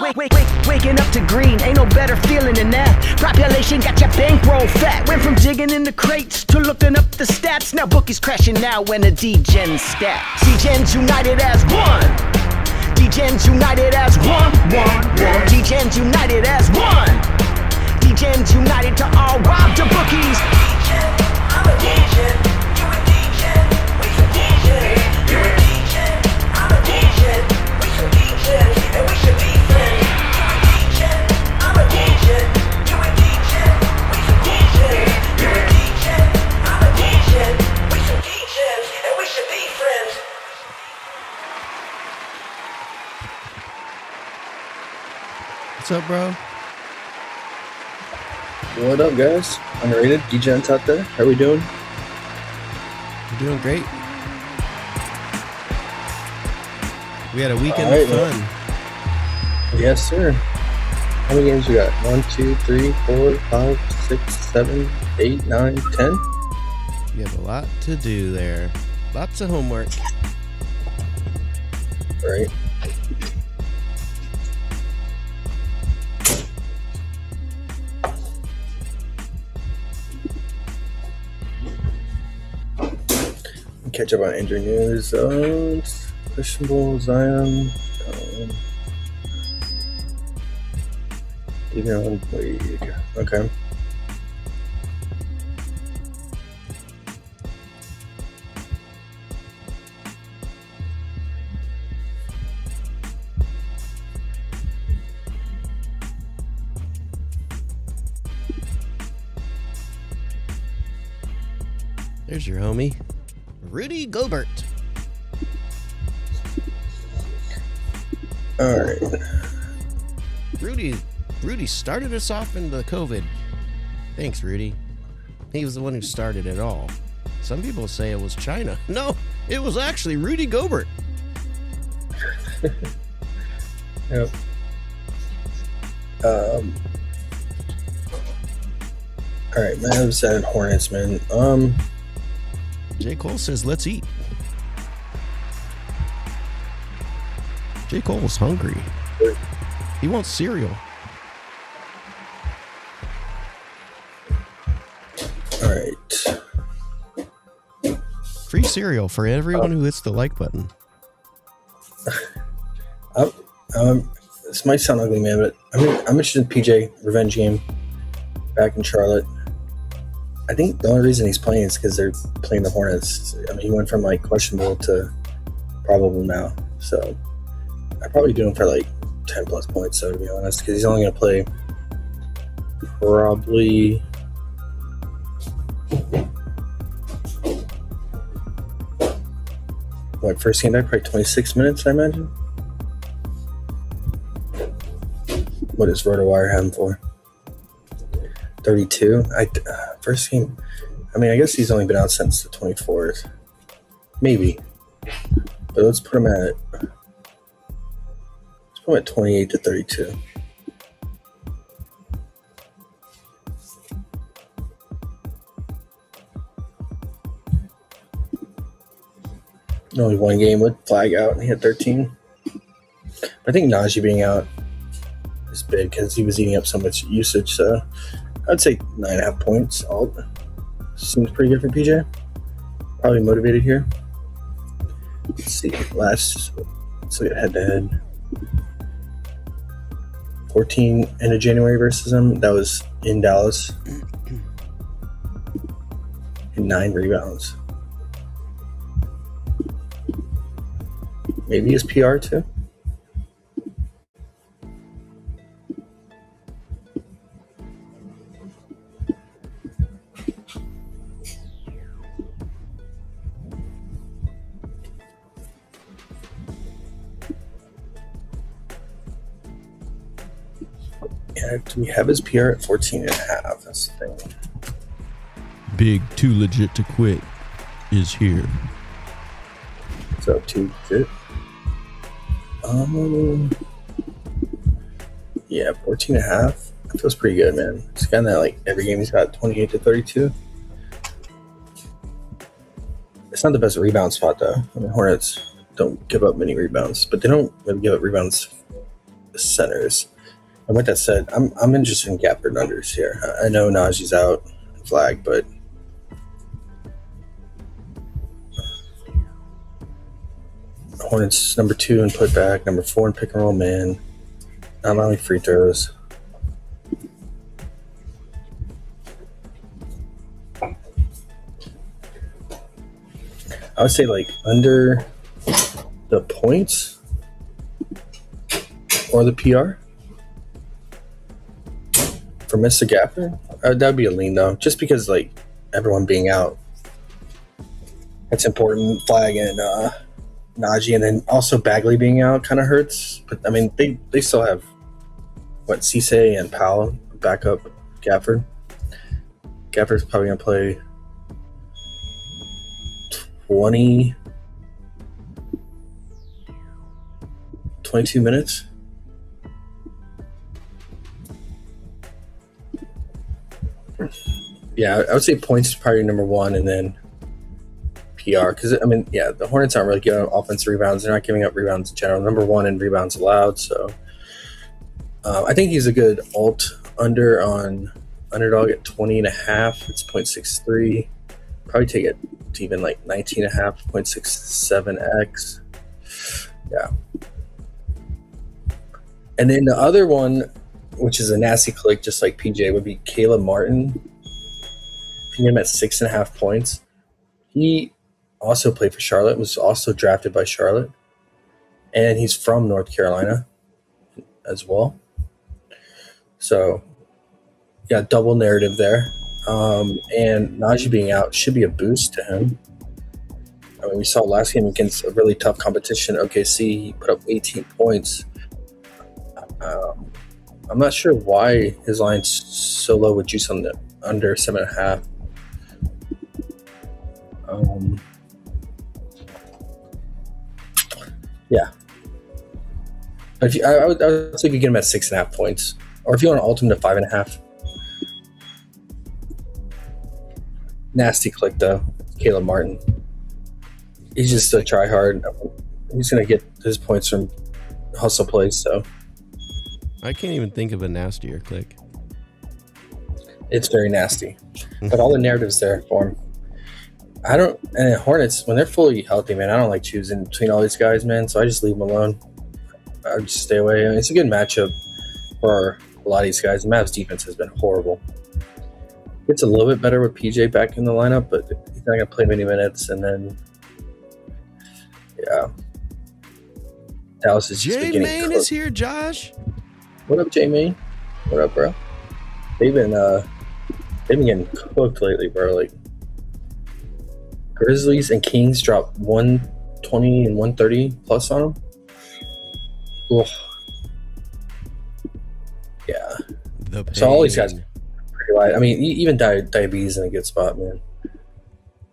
Waking up to green, ain't no better feeling than that. Population got your bankroll fat. Went from digging in the crates to looking up the stats. Now bookies crashing now when the Degens stat. Degens united as one. Degens united as one. Degens united as one. Degens united to all rob the bookies. I'm a Degen, you a Degen, we some Degen. You a Degen, I'm a Degen, we some Degen, and we should be friends. You a Degen, I'm a Degen, you a Degen, we some Degen. You a Degen, I'm a Degen, we some Degen, and we should be friends. What's up, bro? What up, guys? Underrated Degens out there. How we doing? You're doing great. We had a weekend of fun. Yes, sir. How many games we got? 1, 2, 3, 4, 5, 6, 7, 8, 9, 10. You have a lot to do there. Lots of homework. Right. Catch up on injury news. Questionable Zion. Even league. Okay. There's your homie, Rudy Gobert. All right. Rudy started us off into COVID. Thanks, Rudy. He was the one who started it all. Some people say it was China. No, it was actually Rudy Gobert. Yep. All right, Mavs and Hornets, man. J. Cole says, let's eat. J. Cole's hungry. He wants cereal. All right. Free cereal for everyone who hits the like button. This might sound ugly, man, but I'm interested in PJ revenge game back in Charlotte. I think the only reason he's playing is because they're playing the Hornets. I mean, he went from like questionable to probable now. So I'd probably do him for like 10 plus points, though, to be honest, because he's only going to play probably first game back, probably 26 minutes, I imagine. What does RotoWire have him for? 32. First game. I mean, I guess he's only been out since the 24th, maybe. But let's put him at 28 to 32. Only one game with flag out, and he had 13. I think Najee being out is big because he was eating up so much usage. So I'd say 9.5 points. All seems pretty good for PJ. Probably motivated here. Let's see. Let's look at head-to-head. 14 end of January versus him. That was in Dallas. And 9 rebounds. Maybe his PR too. Yeah, do we have his PR at 14.5? That's the thing. Big Too Legit to Quit is here. So too fit. Yeah, 14.5. That feels pretty good, man. It's kind of like every game he's got 28 to 32. It's not the best rebound spot though. I mean, Hornets don't give up many rebounds, but they don't really give up rebounds centers. And with that said, I'm interested in Gafford unders here. I know Najee's out flag, but Hornets number 2 in putback, number 4 in pick and roll man, not allowing free throws. I would say like under the points or the PR for Mr. Gafford. That'd be a lean though, just because like everyone being out, it's important. Flag and Najee, and then also Bagley being out kind of hurts. But I mean, they still have what Cisse and Powell back up Gafford. Gafford's probably gonna play 22 minutes. Yeah, I would say points is probably number 1, and then PR. Because, I mean, yeah, the Hornets aren't really giving up offensive rebounds. They're not giving up rebounds in general. Number 1 in rebounds allowed. So I think he's a good alt under on Underdog at 20.5. It's 0.63. Probably take it to even like 19.5, 0.67x. Yeah. And then the other one, which is a nasty click, just like PJ, would be Caleb Martin. Picking him at 6.5 points. He also played for Charlotte, was also drafted by Charlotte. And he's from North Carolina as well. So, yeah, double narrative there. And Najee being out should be a boost to him. I mean, we saw last game against a really tough competition, OKC. He put up 18 points. I'm not sure why his line's so low with juice on the under 7.5. Yeah. But I would say if you get him at 6.5 points, or if you want to alt him to 5.5. Nasty click though, Caleb Martin. He's just a try hard. He's gonna get his points from hustle plays. So I can't even think of a nastier click. It's very nasty, but all the narratives there for him. And Hornets, when they're fully healthy, man, I don't like choosing between all these guys, man. So I just leave them alone. I just stay away. I mean, it's a good matchup for a lot of these guys. The Mavs defense has been horrible. It's a little bit better with PJ back in the lineup, but he's not going to play many minutes. And then, yeah. Dallas is just getting J-Main is here, Josh. What up, J-Main? What up, bro? They've been getting cooked lately, bro. Like, Grizzlies and Kings dropped 120 and 130 plus on them. Ugh. Yeah. So all these guys are pretty light. I mean, even Diabetes in a good spot, man.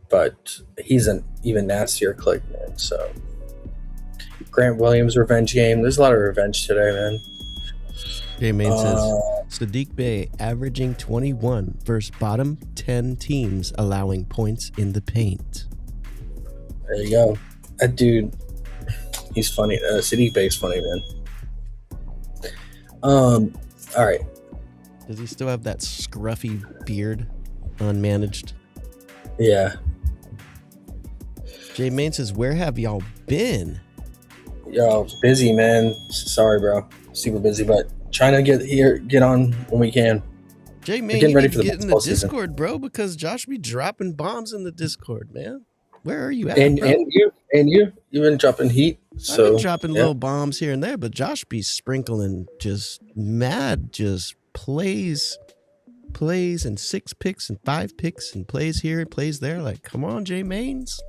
But he's an even nastier click, man. So Grant Williams revenge game. There's a lot of revenge today, man. J-Main says Sadiq Bey averaging 21 versus bottom 10 teams allowing points in the paint. There you go. That dude, he's funny. Sadiq Bey's funny, man. All right. Does he still have that scruffy beard unmanaged? Yeah. J-Main says, where have y'all been? Yo, busy, man. Sorry, bro. Super busy, but trying to get on when we can. J-Main, getting you ready need for to the get in the baseball season. Discord, bro, because Josh be dropping bombs in the Discord, man. Where are you at, And bro? you've been dropping heat. So I've been dropping little bombs here and there, but Josh be sprinkling just mad, just plays and 6 picks and 5 picks and plays here and plays there. Like, come on, J-Mains.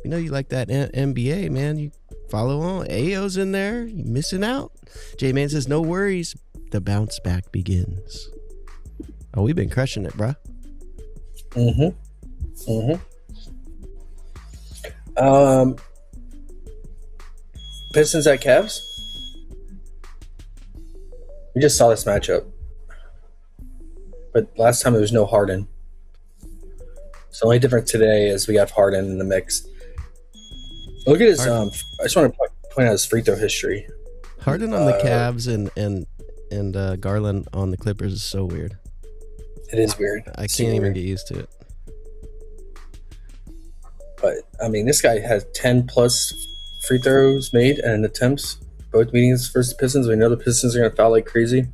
You know you like that NBA, man. You follow on. Ayo's in there. You missing out. J-Man says, no worries. The bounce back begins. Oh, we've been crushing it, bro. Pistons at Cavs. We just saw this matchup, but last time there was no Harden. So the only difference today is we have Harden in the mix. Look at his. I just want to point out his free throw history. Harden on the Cavs and Garland on the Clippers is so weird. It is weird. I can't even get used to it. But I mean, this guy has 10 plus free throws made and attempts, both meetings versus the Pistons. We know the Pistons are going to foul like crazy.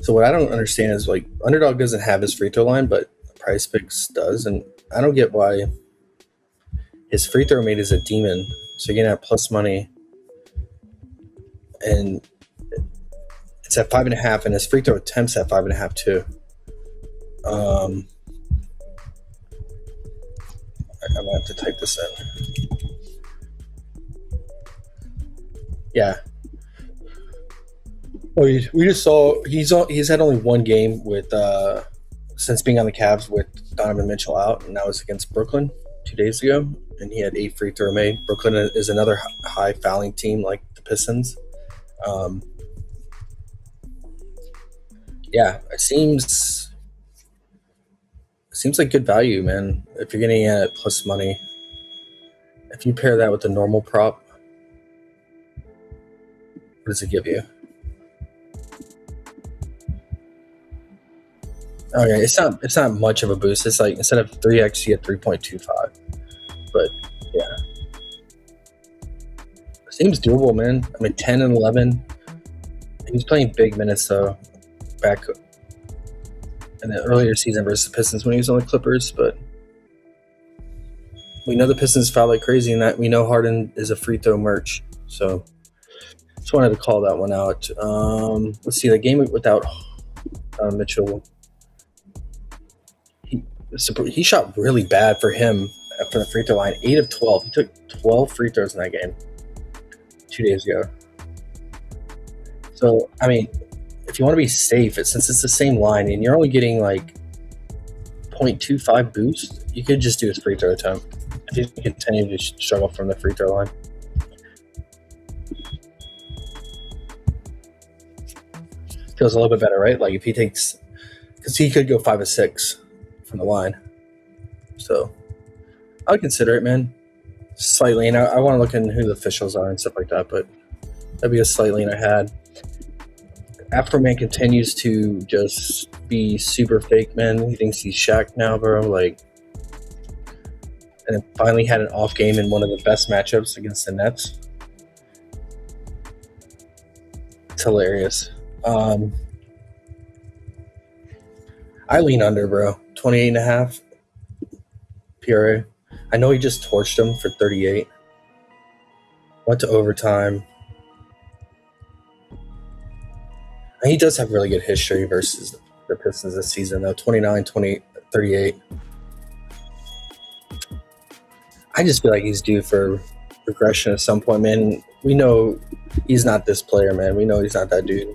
So what I don't understand is, like, Underdog doesn't have his free throw line, but PrizePicks does, and I don't get why his free throw made is a demon. So you're gonna have plus money, and it's at 5.5, and his free throw attempts at 5.5 too. I'm gonna have to type this in. Yeah. Well, we just saw he's had only one game with since being on the Cavs with Donovan Mitchell out, and that was against Brooklyn 2 days ago, and he had 8 free throw made. Brooklyn is another high fouling team like the Pistons. Yeah, it seems like good value, man. If you're getting it at plus money, if you pair that with the normal prop, what does it give you? Okay, it's not much of a boost. It's like instead of 3x, you get 3.25. But yeah, seems doable, man. I mean, 10 and 11. He's playing big minutes though, back in the earlier season versus the Pistons when he was on the Clippers. But we know the Pistons foul like crazy, and that we know Harden is a free throw merch. So just wanted to call that one out. Let's see the game without Mitchell. He shot really bad for him from the free throw line. 8 of 12. He took 12 free throws in that game 2 days ago. So, I mean, if you want to be safe, since it's the same line and you're only getting like 0.25 boost, you could just do his free throw attempt if you continue to struggle from the free throw line. Feels a little bit better, right? Like if he takes, because he could go 5 of 6 from the line. So I would consider it, man. Slightly, and I want to look into who the officials are and stuff like that, but that'd be a slight lean I had. Afroman continues to just be super fake, man. He thinks he's Shaq now, bro. Like, and then finally had an off game in one of the best matchups against the Nets. It's hilarious. I lean under, bro. 28.5 PRA. I know he just torched him for 38. Went to overtime. And he does have really good history versus the Pistons this season, though. 29, 20, 38. I just feel like he's due for regression at some point, man. We know he's not this player, man. We know he's not that dude.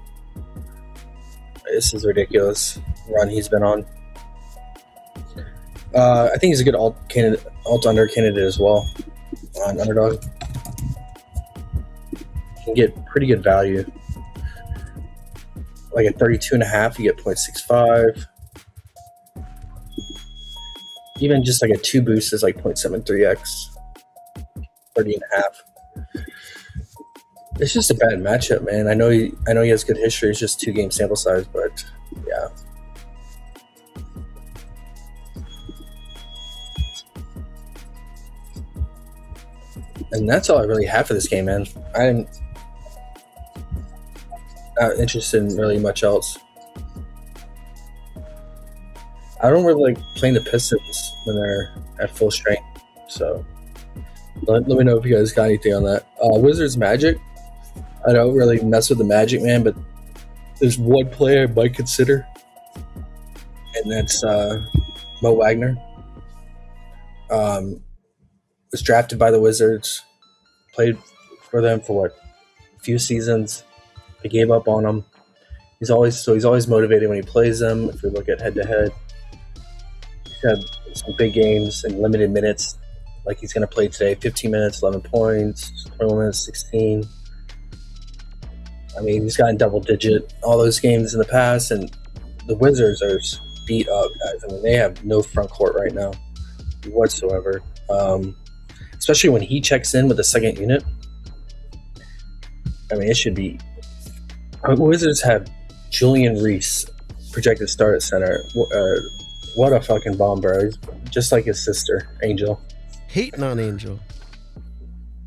This is ridiculous run he's been on. I think he's a good alt-under candidate as well on Underdog. You can get pretty good value. Like at 32.5, you get 0.65. Even just like a 2 boost is like 0.73x. 30.5. It's just a bad matchup, man. I know he has good history. It's just 2 game sample size, but yeah. And that's all I really have for this game, man. I'm not interested in really much else. I don't really like playing the Pistons when they're at full strength. So let me know if you guys got anything on that. Wizards Magic. I don't really mess with the Magic, man, but there's one player I might consider, and that's Mo Wagner. Was drafted by the Wizards, played for them for a few seasons. They gave up on him. He's always motivated when he plays them. If we look at head-to-head, he's had some big games and limited minutes, like he's going to play today. 15 minutes, 11 points, 21 minutes, 16. I mean, he's gotten double-digit all those games in the past, and the Wizards are beat up, guys. I mean, they have no front court right now whatsoever. Especially when he checks in with the second unit. I mean, it should be. Wizards have Julian Reese projected start at center. What a fucking bomb, bro. He's just like his sister, Angel. Hating on Angel.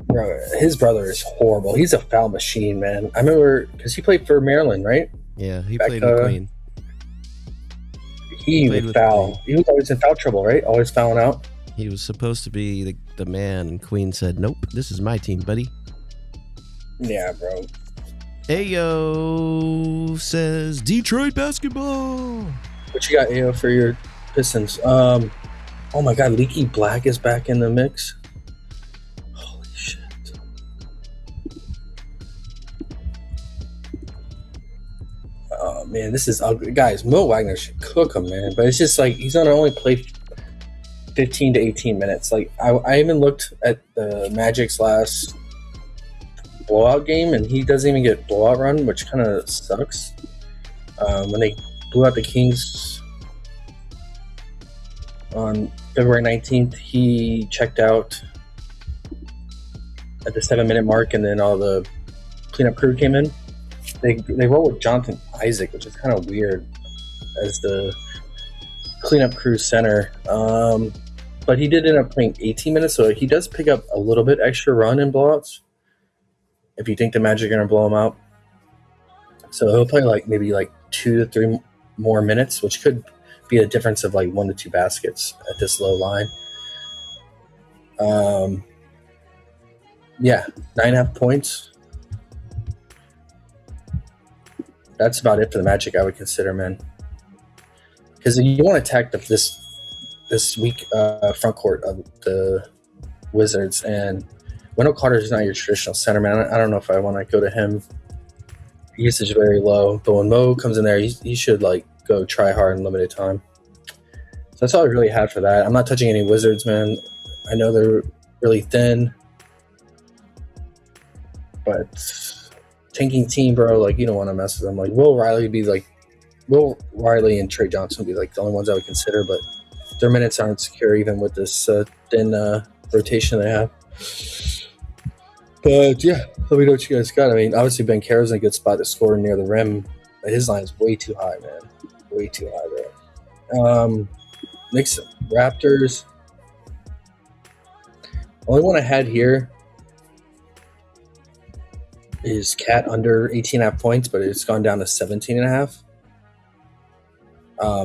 Bro, his brother is horrible. He's a foul machine, man. I remember because he played for Maryland, right? Yeah, he played with Queen. He would foul. He was always in foul trouble, right? Always fouling out. He was supposed to be the man, and Queen said, "Nope, this is my team, buddy." Yeah, bro. Ayo says Detroit basketball. What you got, Ayo, for your Pistons? Oh my God, Leaky Black is back in the mix. Holy shit! Oh man, this is ugly, guys. Mo Wagner should cook him, man. But it's just like he's gonna only play 15 to 18 minutes. Like I even looked at the Magic's last blowout game, and he doesn't even get blowout run, which kind of sucks. When they blew out the Kings on February 19th, he checked out at the 7-minute mark, and then all the cleanup crew came in. They roll with Jonathan Isaac, which is kind of weird as the cleanup crew center. But he did end up playing 18 minutes, so he does pick up a little bit extra run in blowouts. If you think the Magic are going to blow him out. So he'll play maybe 2 to 3 more minutes, which could be a difference of 1 to 2 baskets at this low line. Yeah, 9.5 points. That's about it for the Magic, I would consider, man. Because you want to attack this weak front court of the Wizards, and Wendell Carter is not your traditional center, man. I don't know if I want to go to him. Usage is very low, but when Mo comes in there, he should go try hard in limited time. So that's all I really had for that. I'm not touching any Wizards, man. I know they're really thin, but tanking team, bro. You don't want to mess with them. Will Riley and Trey Johnson would be the only ones I would consider, but their minutes aren't secure even with this thin rotation they have. But yeah, let me know what you guys got. I mean, obviously Ben Caro's in a good spot to score near the rim. But his line is way too high, man. Way too high, bro. Knicks, Raptors. Only one I had here is Cat under 18.5 points, but it's gone down to 17.5.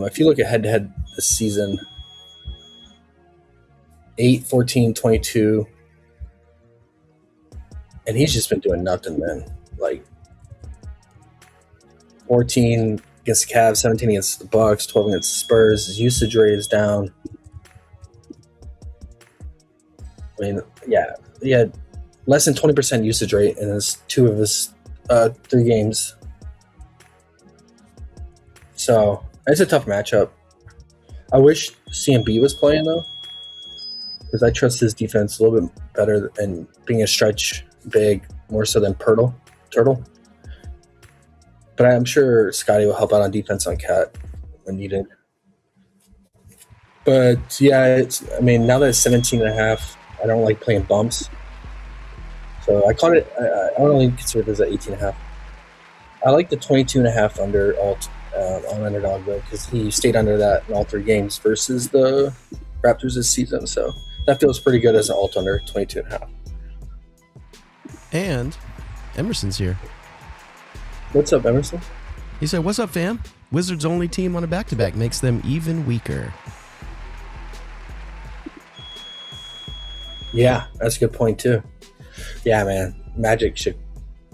If you look at head-to-head this season, 8, 14, 22. And he's just been doing nothing, man. 14 against the Cavs, 17 against the Bucks, 12 against the Spurs. His usage rate is down. I mean, yeah, he had less than 20% usage rate in his 2 of his 3 games. So it's a tough matchup. I wish CMB was playing though, because I trust his defense a little bit better and being a stretch big more so than Turtle. But I'm sure Scotty will help out on defense on Cat when needed. But yeah, now that it's 17.5, I don't like playing bumps. So I caught it. I don't really consider it as an 18.5. I like the 22.5 under alt on Underdog though, because he stayed under that in all 3 games versus the Raptors this season. So that feels pretty good as an alt under 22.5. And Emerson's here. What's up, Emerson? He said, "What's up, fam? Wizards' only team on a back-to-back makes them even weaker." Yeah, that's a good point too. Yeah, man, Magic should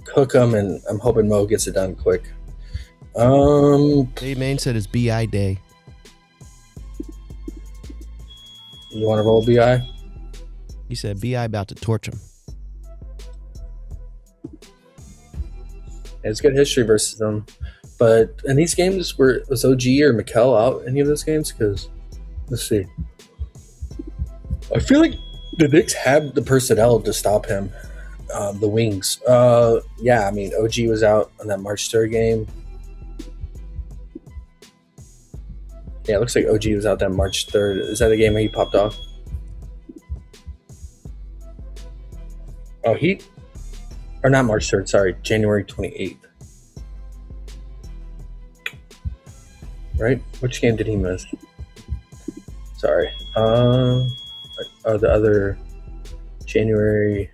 cook them, and I'm hoping Mo gets it done quick. Dave Main said it's BI day. You want to roll BI? He said BI about to torch him. It's good history versus them. But in these games, was OG or Mikal out any of those games? Because, let's see. I feel like the Knicks have the personnel to stop him. The wings. Yeah, I mean, OG was out on that March 3rd game. Yeah, it looks like OG was out that March 3rd. Is that the game where he popped off? Oh, Or not March 3rd, sorry, January 28th. Right? Which game did he miss? Sorry. The other January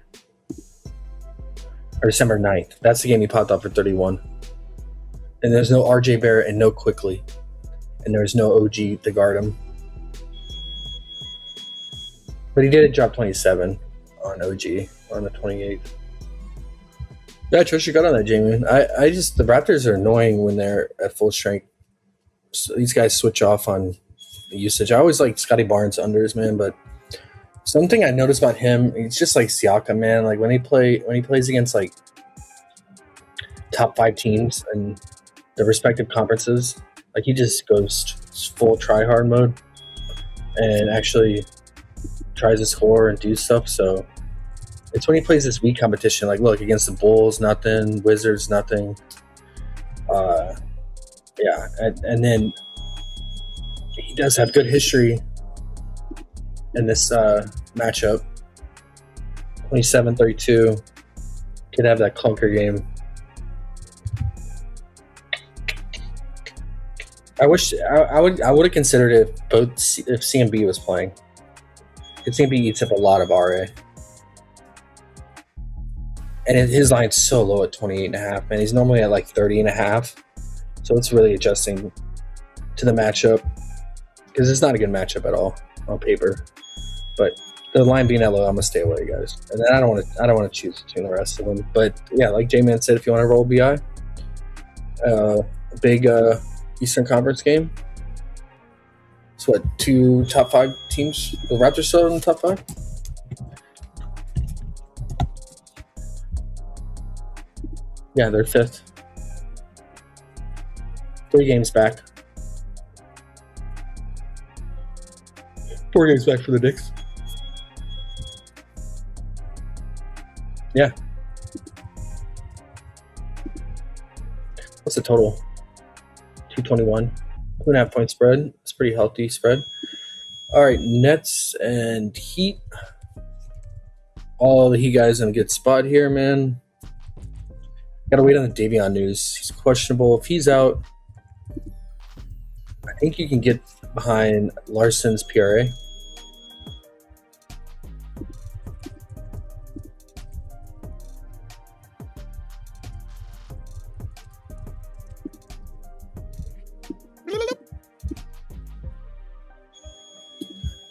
or December 9th. That's the game he popped off for 31. And there's no RJ Barrett and no Quickly. And there's no OG to guard him. But he did drop 27 on OG on the 28th. Yeah, I trust your gut on that, Jamie. I just, the Raptors are annoying when they're at full strength. So these guys switch off on the usage. I always like Scotty Barnes unders, man, but something I noticed about him, he's just like Siakam, man. Like when he plays against like top 5 teams and the respective conferences, like he just goes full try hard mode and actually tries to score and do stuff. So it's when he plays this weak competition, like look, against the Bulls, nothing, Wizards, nothing. Yeah, and then he does have good history in this matchup. 27-32. Could have that clunker game. I wish I would have considered it if CMB was playing. If CMB eats up a lot of RA. And his line's so low at 28.5, man. He's normally at like 30.5. So it's really adjusting to the matchup because it's not a good matchup at all on paper. But the line being that low, I'm gonna stay away, guys. And then I don't want to choose between the rest of them. But yeah, like J-Man said, if you want to roll BI, big Eastern Conference game. It's what, 2 top 5 teams? The Raptors still in the top 5? Yeah, they're 5th. 3 games back. 4 games back for the Knicks. Yeah. What's the total? 221. 2.5 point spread. It's pretty healthy spread. All right, Nets and Heat. All the Heat guys in a good spot here, man. Gotta wait on the Davion news. He's questionable. If he's out, I think you can get behind Larson's PRA.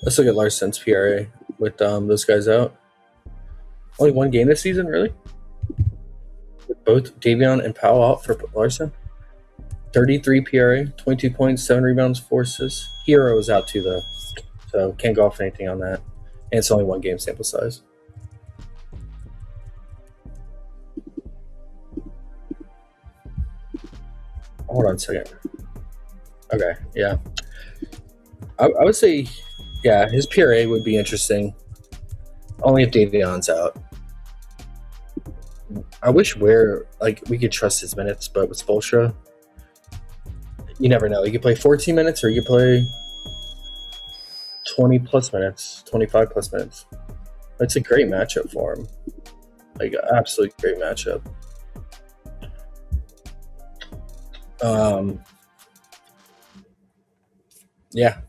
Let's look at Larson's PRA with those guys out. Only 1 game this season, really? With both Davion and Powell out for Larson. 33 PRA, 22 points, 7 rebounds, 4 assists. Hero is out too, though, so can't go off anything on that. And it's only 1 game sample size. Hold on a second. Okay, yeah. I would say, yeah, his PRA would be interesting. Only if Davion's out. I wish we could trust his minutes, but with Spoelstra, you never know. You could play 14 minutes or you could play 20 plus minutes, 25 plus minutes. It's a great matchup for him. Like, absolutely great matchup. Yeah.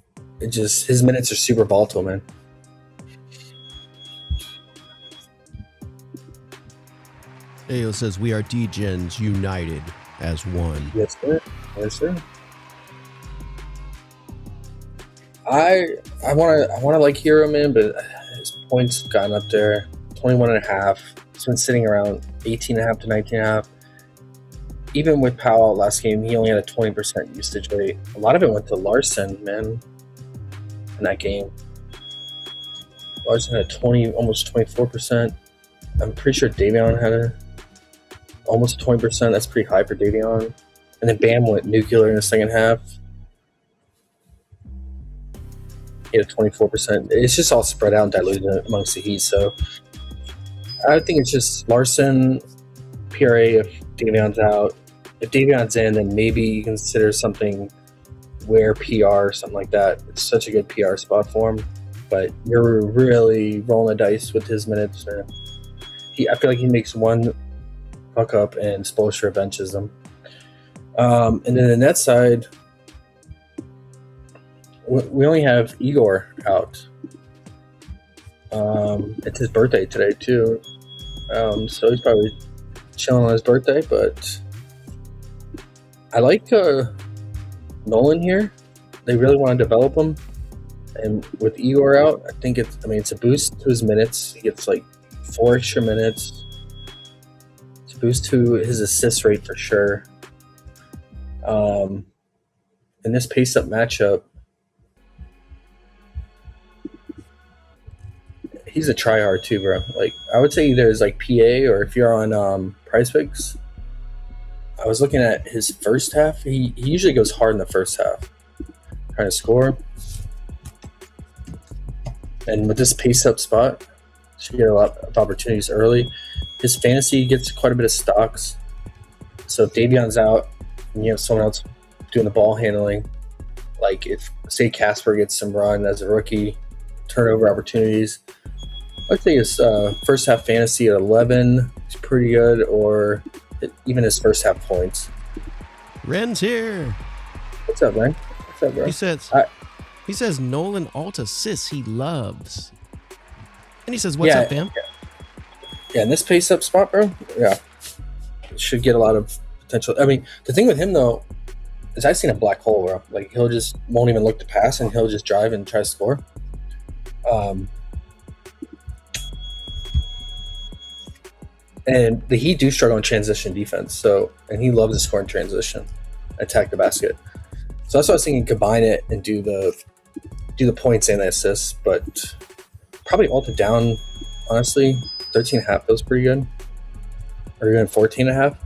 It just, his minutes are super volatile, man. Ayo says we are Degens united as one. Yes, sir. Yes, sir. I want to like Hero, man, but his points have gotten up there. 21.5. It's been sitting around 18.5 to 19.5. Even with Powell last game, he only had a 20% usage rate. A lot of it went to Larson, man, in that game. Larson had 20, almost 24%. I'm pretty sure Davion had almost 20%. That's pretty high for Davion. And then Bam went nuclear in the second half. He had a 24%. It's just all spread out and diluted amongst the Heat. So I think it's just Larson, PRA if Davion's out. If Davion's in, then maybe you consider something where PR or something like that. It's such a good PR spot for him. But you're really rolling the dice with his minutes. I feel like he makes one puck up, and Spoelstra benches them. And then the net side, we only have Igor out. It's his birthday today too, so he's probably chilling on his birthday. But I like Nolan here. They really want to develop him, and with Igor out, I think it's a boost to his minutes. He gets like 4 extra minutes. It's a boost to his assist rate for sure. In this pace-up matchup, he's a tryhard too, bro. Like, I would say either as like PA or if you're on PrizePicks. I was looking at his first half. He usually goes hard in the first half, trying to score. And with this pace-up spot, should get a lot of opportunities early. His fantasy gets quite a bit of stocks. So if Davion's out and you have someone else doing the ball handling, like if, say, Casper gets some run as a rookie, turnover opportunities, I'd say his first half fantasy at 11 is pretty good, or even his first half points. Ren's here. What's up, Ren? What's up, bro? He says Nolan alt assists he loves. And he says, what's up, fam? Yeah, in this pace-up spot, bro, should get a lot of potential. I mean, the thing with him, though, is I've seen a black hole, bro. Like, he'll just won't even look to pass, and he'll just drive and try to score. And the Heat do struggle in transition defense, and he loves to score in transition, attack the basket. So that's why I was thinking combine it and do the points and the assists, but probably alt it down, honestly. 13.5 feels pretty good. Or even 14.5.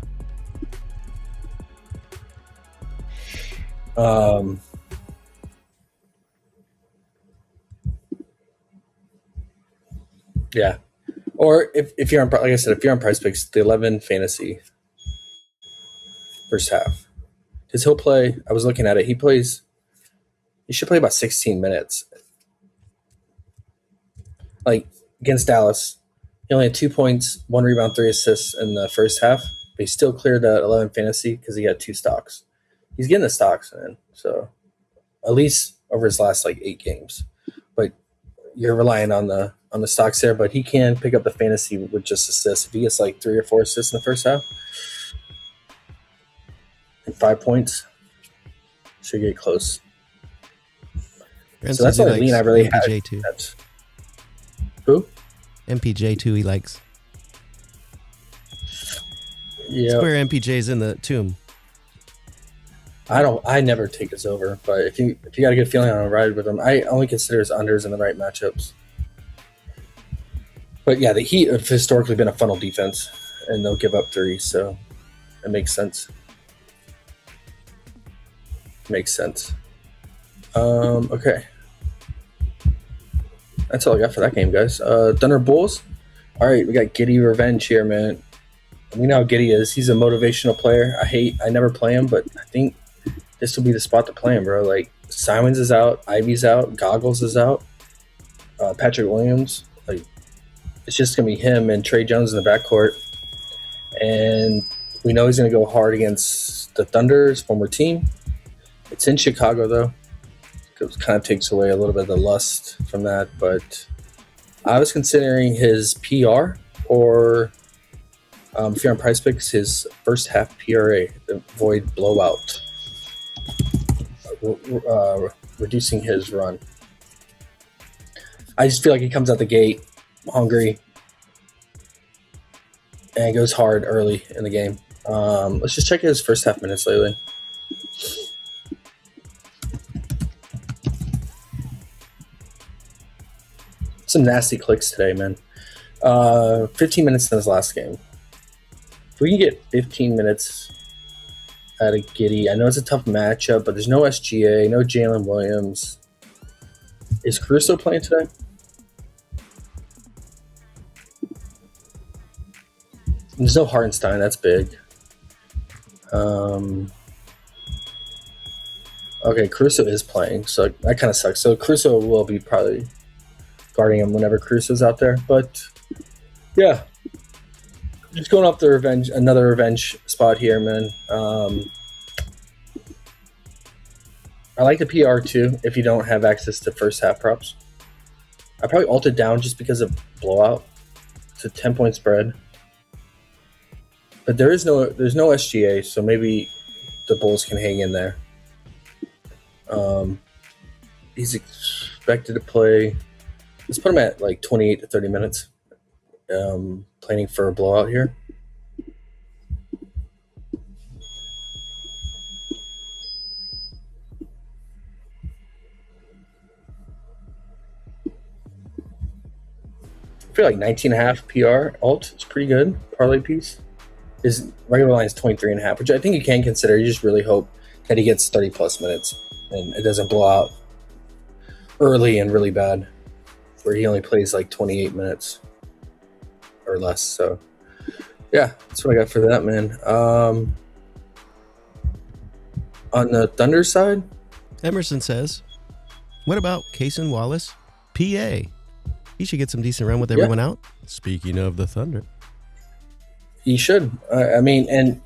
Yeah. Or if you're on, like I said, if you're on PrizePicks, the 11 fantasy first half. Because he'll play, I was looking at it, he should play about 16 minutes. Like against Dallas, he only had 2 points, 1 rebound, 3 assists in the first half, but he still cleared that 11 fantasy because he had 2 stocks. He's getting the stocks, man. So at least over his last like 8 games. But you're relying on the stocks there, but he can pick up the fantasy with just assists. If he gets like 3 or 4 assists in the first half and 5 points, should get close. So that's the only lean I really had. Too. Who? MPJ too, he likes. Yeah. Square MPJ's in the tomb. I never take his over, but if you got a good feeling on a ride with him, I only consider his unders in the right matchups. But yeah, the Heat have historically been a funnel defense, and they'll give up 3, so it makes sense. Okay. That's all I got for that game, guys. Thunder Bulls. All right, we got Giddey revenge here, man. We know how Giddey is. He's a motivational player. I never play him, but I think this will be the spot to play him, bro. Like, Simons is out, Ivy's out, Goggles is out, Patrick Williams. Like, it's just going to be him and Trey Jones in the backcourt. And we know he's going to go hard against the Thunder, his former team. It's in Chicago, though. It kind of takes away a little bit of the lust from that. But I was considering his PR, or if you're on PrizePicks, his first half PRA, avoid blowout, reducing his run. I just feel like he comes out the gate hungry and goes hard early in the game. Let's just check his first half minutes lately. Some nasty clicks today, man. 15 minutes in his last game. If we can get 15 minutes out of Giddey, I know it's a tough matchup, but there's no SGA, no Jalen Williams. Is Caruso playing today? There's no Hartenstein. That's big. Okay, Caruso is playing, so that kind of sucks. So Caruso will be probably guarding him whenever Caruso's out there. But, yeah. Just going off the another revenge spot here, man. I like the PR too if you don't have access to first half props. I probably alted down just because of blowout. It's a 10-point spread. But there's no SGA, so maybe the Bulls can hang in there. He's expected to play. Let's put him at like 28 to 30 minutes. Planning for a blowout here. I feel like 19.5 PR alt is pretty good. Parlay piece. His regular line is 23.5, which I think you can consider. You just really hope that he gets 30 plus minutes and it doesn't blow out early and really bad, where he only plays like 28 minutes or less. So yeah, that's what I got for that, man. On the Thunder side, Emerson says, what about Cason Wallace, PA? He should get some decent run with everyone out. Speaking of the Thunder. he should. I mean, and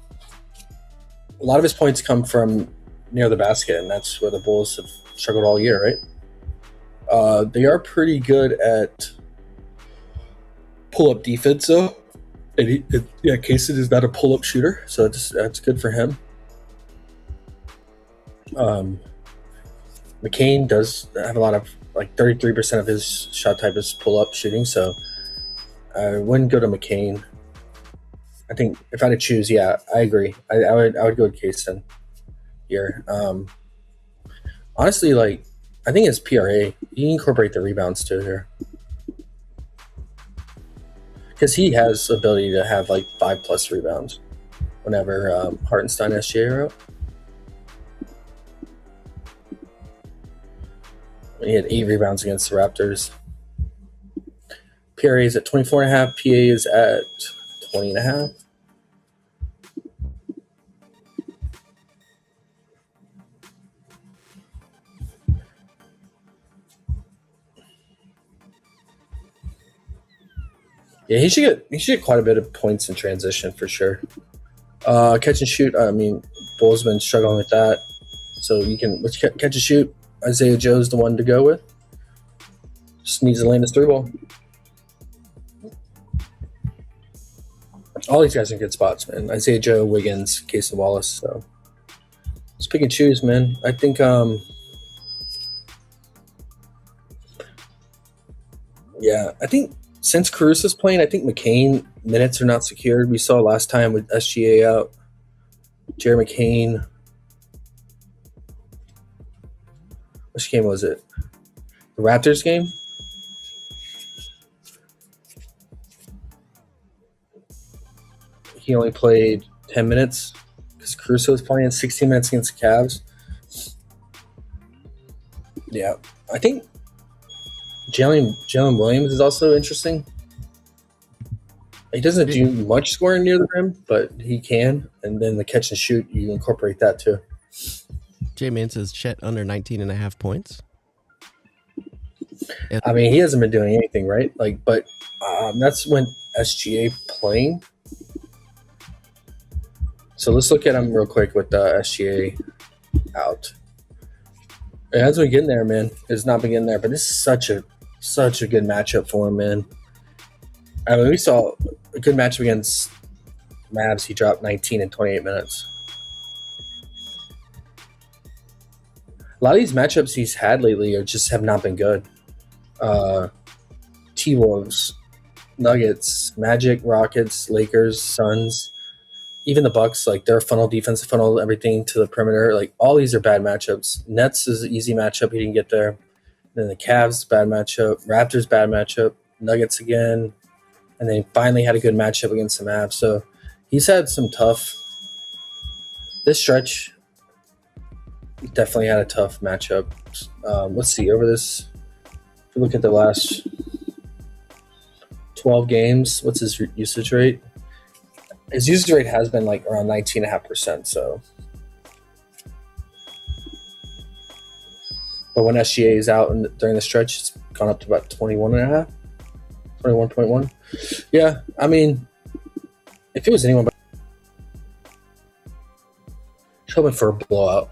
a lot of his points come from near the basket, and that's where the Bulls have struggled all year, right? They are pretty good at pull-up defense, though. And Cason is not a pull-up shooter, so that's good for him. McCain does have a lot of, like 33% of his shot type is pull-up shooting, so I wouldn't go to McCain. I think if I had to choose, yeah, I agree. I would go with Cason here. Honestly, like, I think it's PRA. You can incorporate the rebounds too here, because he has the ability to have like 5+ rebounds whenever Hartenstein SGA are out. He had 8 rebounds against the Raptors. PRA is at 24.5. PA is at 20.5. Yeah, he should get quite a bit of points in transition for sure. Catch and shoot. I mean, Bulls been struggling with that, so you can catch and shoot. Isaiah Joe's the one to go with. Just needs to land his 3-ball. All these guys are in good spots, man. Isaiah Joe, Wiggins, Cason Wallace. So just pick and choose, man. I think I think since Caruso's playing, I think McCain minutes are not secured. We saw last time with SGA out. Jerry McCain. Which game was it? The Raptors game? He only played 10 minutes because Caruso was playing 16 minutes against the Cavs. Yeah, I think Jalen Williams is also interesting. He doesn't do much scoring near the rim, but he can. And then the catch and shoot, you incorporate that too. J-Man says Chet under 19.5 points. I mean, he hasn't been doing anything, right? Like, but that's when SGA playing. So let's look at him real quick with SGA out. It hasn't been getting there, man. It's not been getting there, but this is such a good matchup for him, man. I mean, we saw a good matchup against Mavs. He dropped 19 in 28 minutes. A lot of these matchups he's had lately just have not been good. T-Wolves, Nuggets, Magic, Rockets, Lakers, Suns, even the Bucks, like their defensive funnel, everything to the perimeter. Like all these are bad matchups. Nets is an easy matchup. He didn't get there. Then the Cavs, bad matchup. Raptors, bad matchup. Nuggets again. And then he finally had a good matchup against the Mavs. So he's had some tough. This stretch, definitely had a tough matchup. Let's see, over this, if you look at the last 12 games, what's his usage rate? His usage rate has been like around 19.5%. So, but when SGA is out during the stretch, it's gone up to about 21.5, 21.1. Yeah, I mean, If it was anyone, but hoping for a blowout.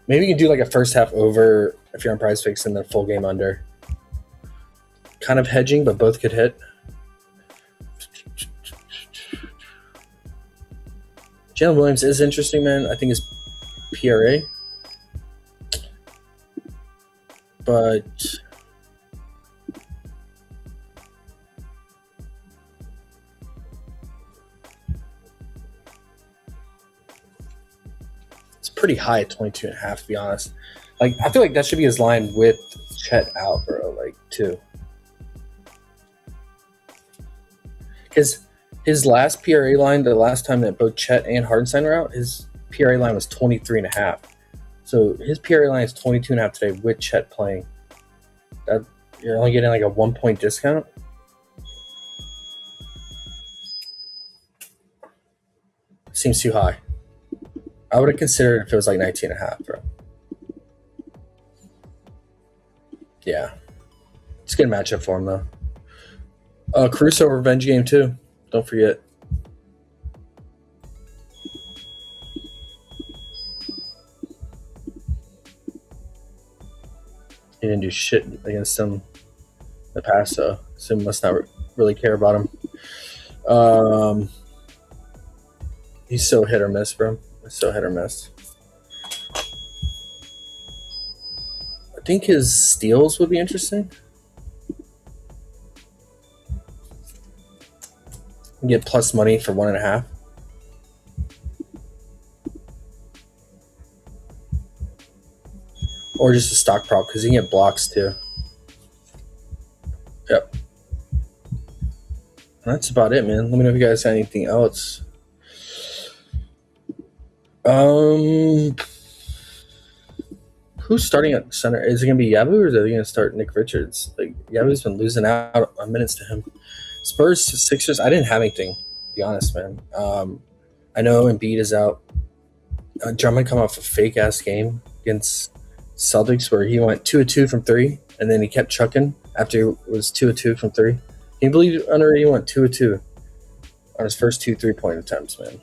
Maybe you can do like a first half over if you're on PrizePicks and then full game under. Kind of hedging, but both could hit. Jalen Williams is interesting, man. I think his PRA. But it's pretty high at 22.5, to be honest. Like, I feel like that should be his line with Chet out, bro. Like, too. Because his last PRA line, the last time that both Chet and Hardenstein were out, his PRA line was 23.5. So his PRA line is 22.5 today with Chet playing. That you're only getting like a 1 point discount. Seems too high. I would have considered if it was like 19.5, bro. Yeah. It's a good matchup for him, though. Caruso revenge game, too. Don't forget. He didn't do shit against him in the past, so he must not really care about him. He's so hit or miss, bro. So hit or miss. I think his steals would be interesting. Get plus money for 1.5. Or just a stock prop because you can get blocks too. Yep. That's about it, man. Let me know if you guys got anything else. Who's starting at center? Is it gonna be Yabu or is it gonna start Nick Richards? Like Yabu's been losing out on minutes to him. Spurs, Sixers. I didn't have anything, to be honest, man. I know Embiid is out. Drummond come off a fake ass game against Celtics where he went 2 of 2 from 3, and then he kept chucking after it was 2 of 2 from 3. Can you believe he went 2 of 2 on his first 2 3-point attempts, man?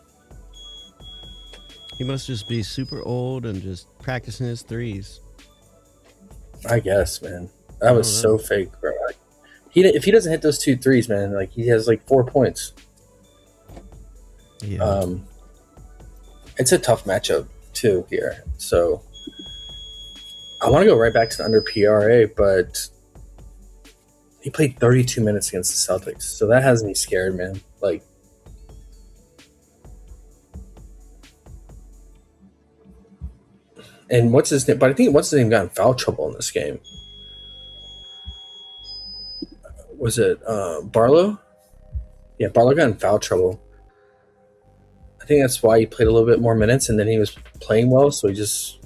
He must just be super old and just practicing his threes. I guess, man. That was so fake, bro. Like, if he doesn't hit those 2 threes, man, like he has like 4 points. Yeah. It's a tough matchup too here. So I want to go right back to the under PRA, but he played 32 minutes against the Celtics, so that has me scared, man. Like, and what's his name? But I think what's his name got in foul trouble in this game. Was it Barlow? Yeah, Barlow got in foul trouble. I think that's why he played a little bit more minutes, and then he was playing well, so he just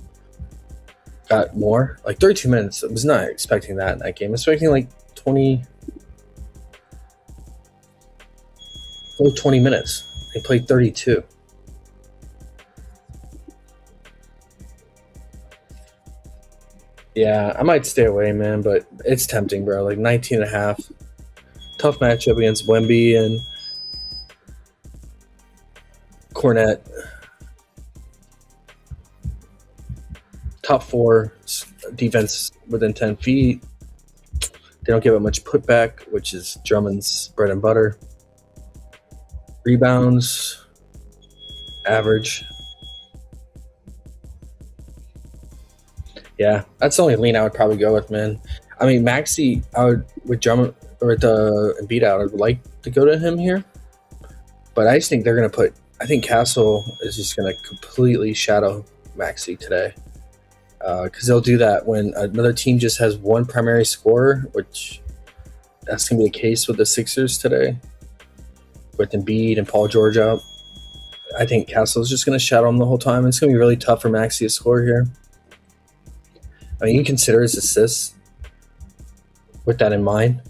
got more. Like 32 minutes. I was not expecting that in that game. I was expecting like 20 minutes. He played 32. Yeah, I might stay away, man, but it's tempting, bro. Like 19.5. Tough matchup against Wemby and Cornette. Top 4 defense within 10 feet. They don't give up much putback, which is Drummond's bread and butter. Rebounds, average. Yeah, that's the only lean I would probably go with, man. I mean, Maxey, I would with Drummond or with Embiid out, I would like to go to him here, but I just think they're gonna put. I think Castle is just gonna completely shadow Maxey today, because they'll do that when another team just has one primary scorer, which that's gonna be the case with the Sixers today, with Embiid and Paul George out. I think Castle's just gonna shadow him the whole time. It's gonna be really tough for Maxey to score here. I mean, you can consider his assists with that in mind,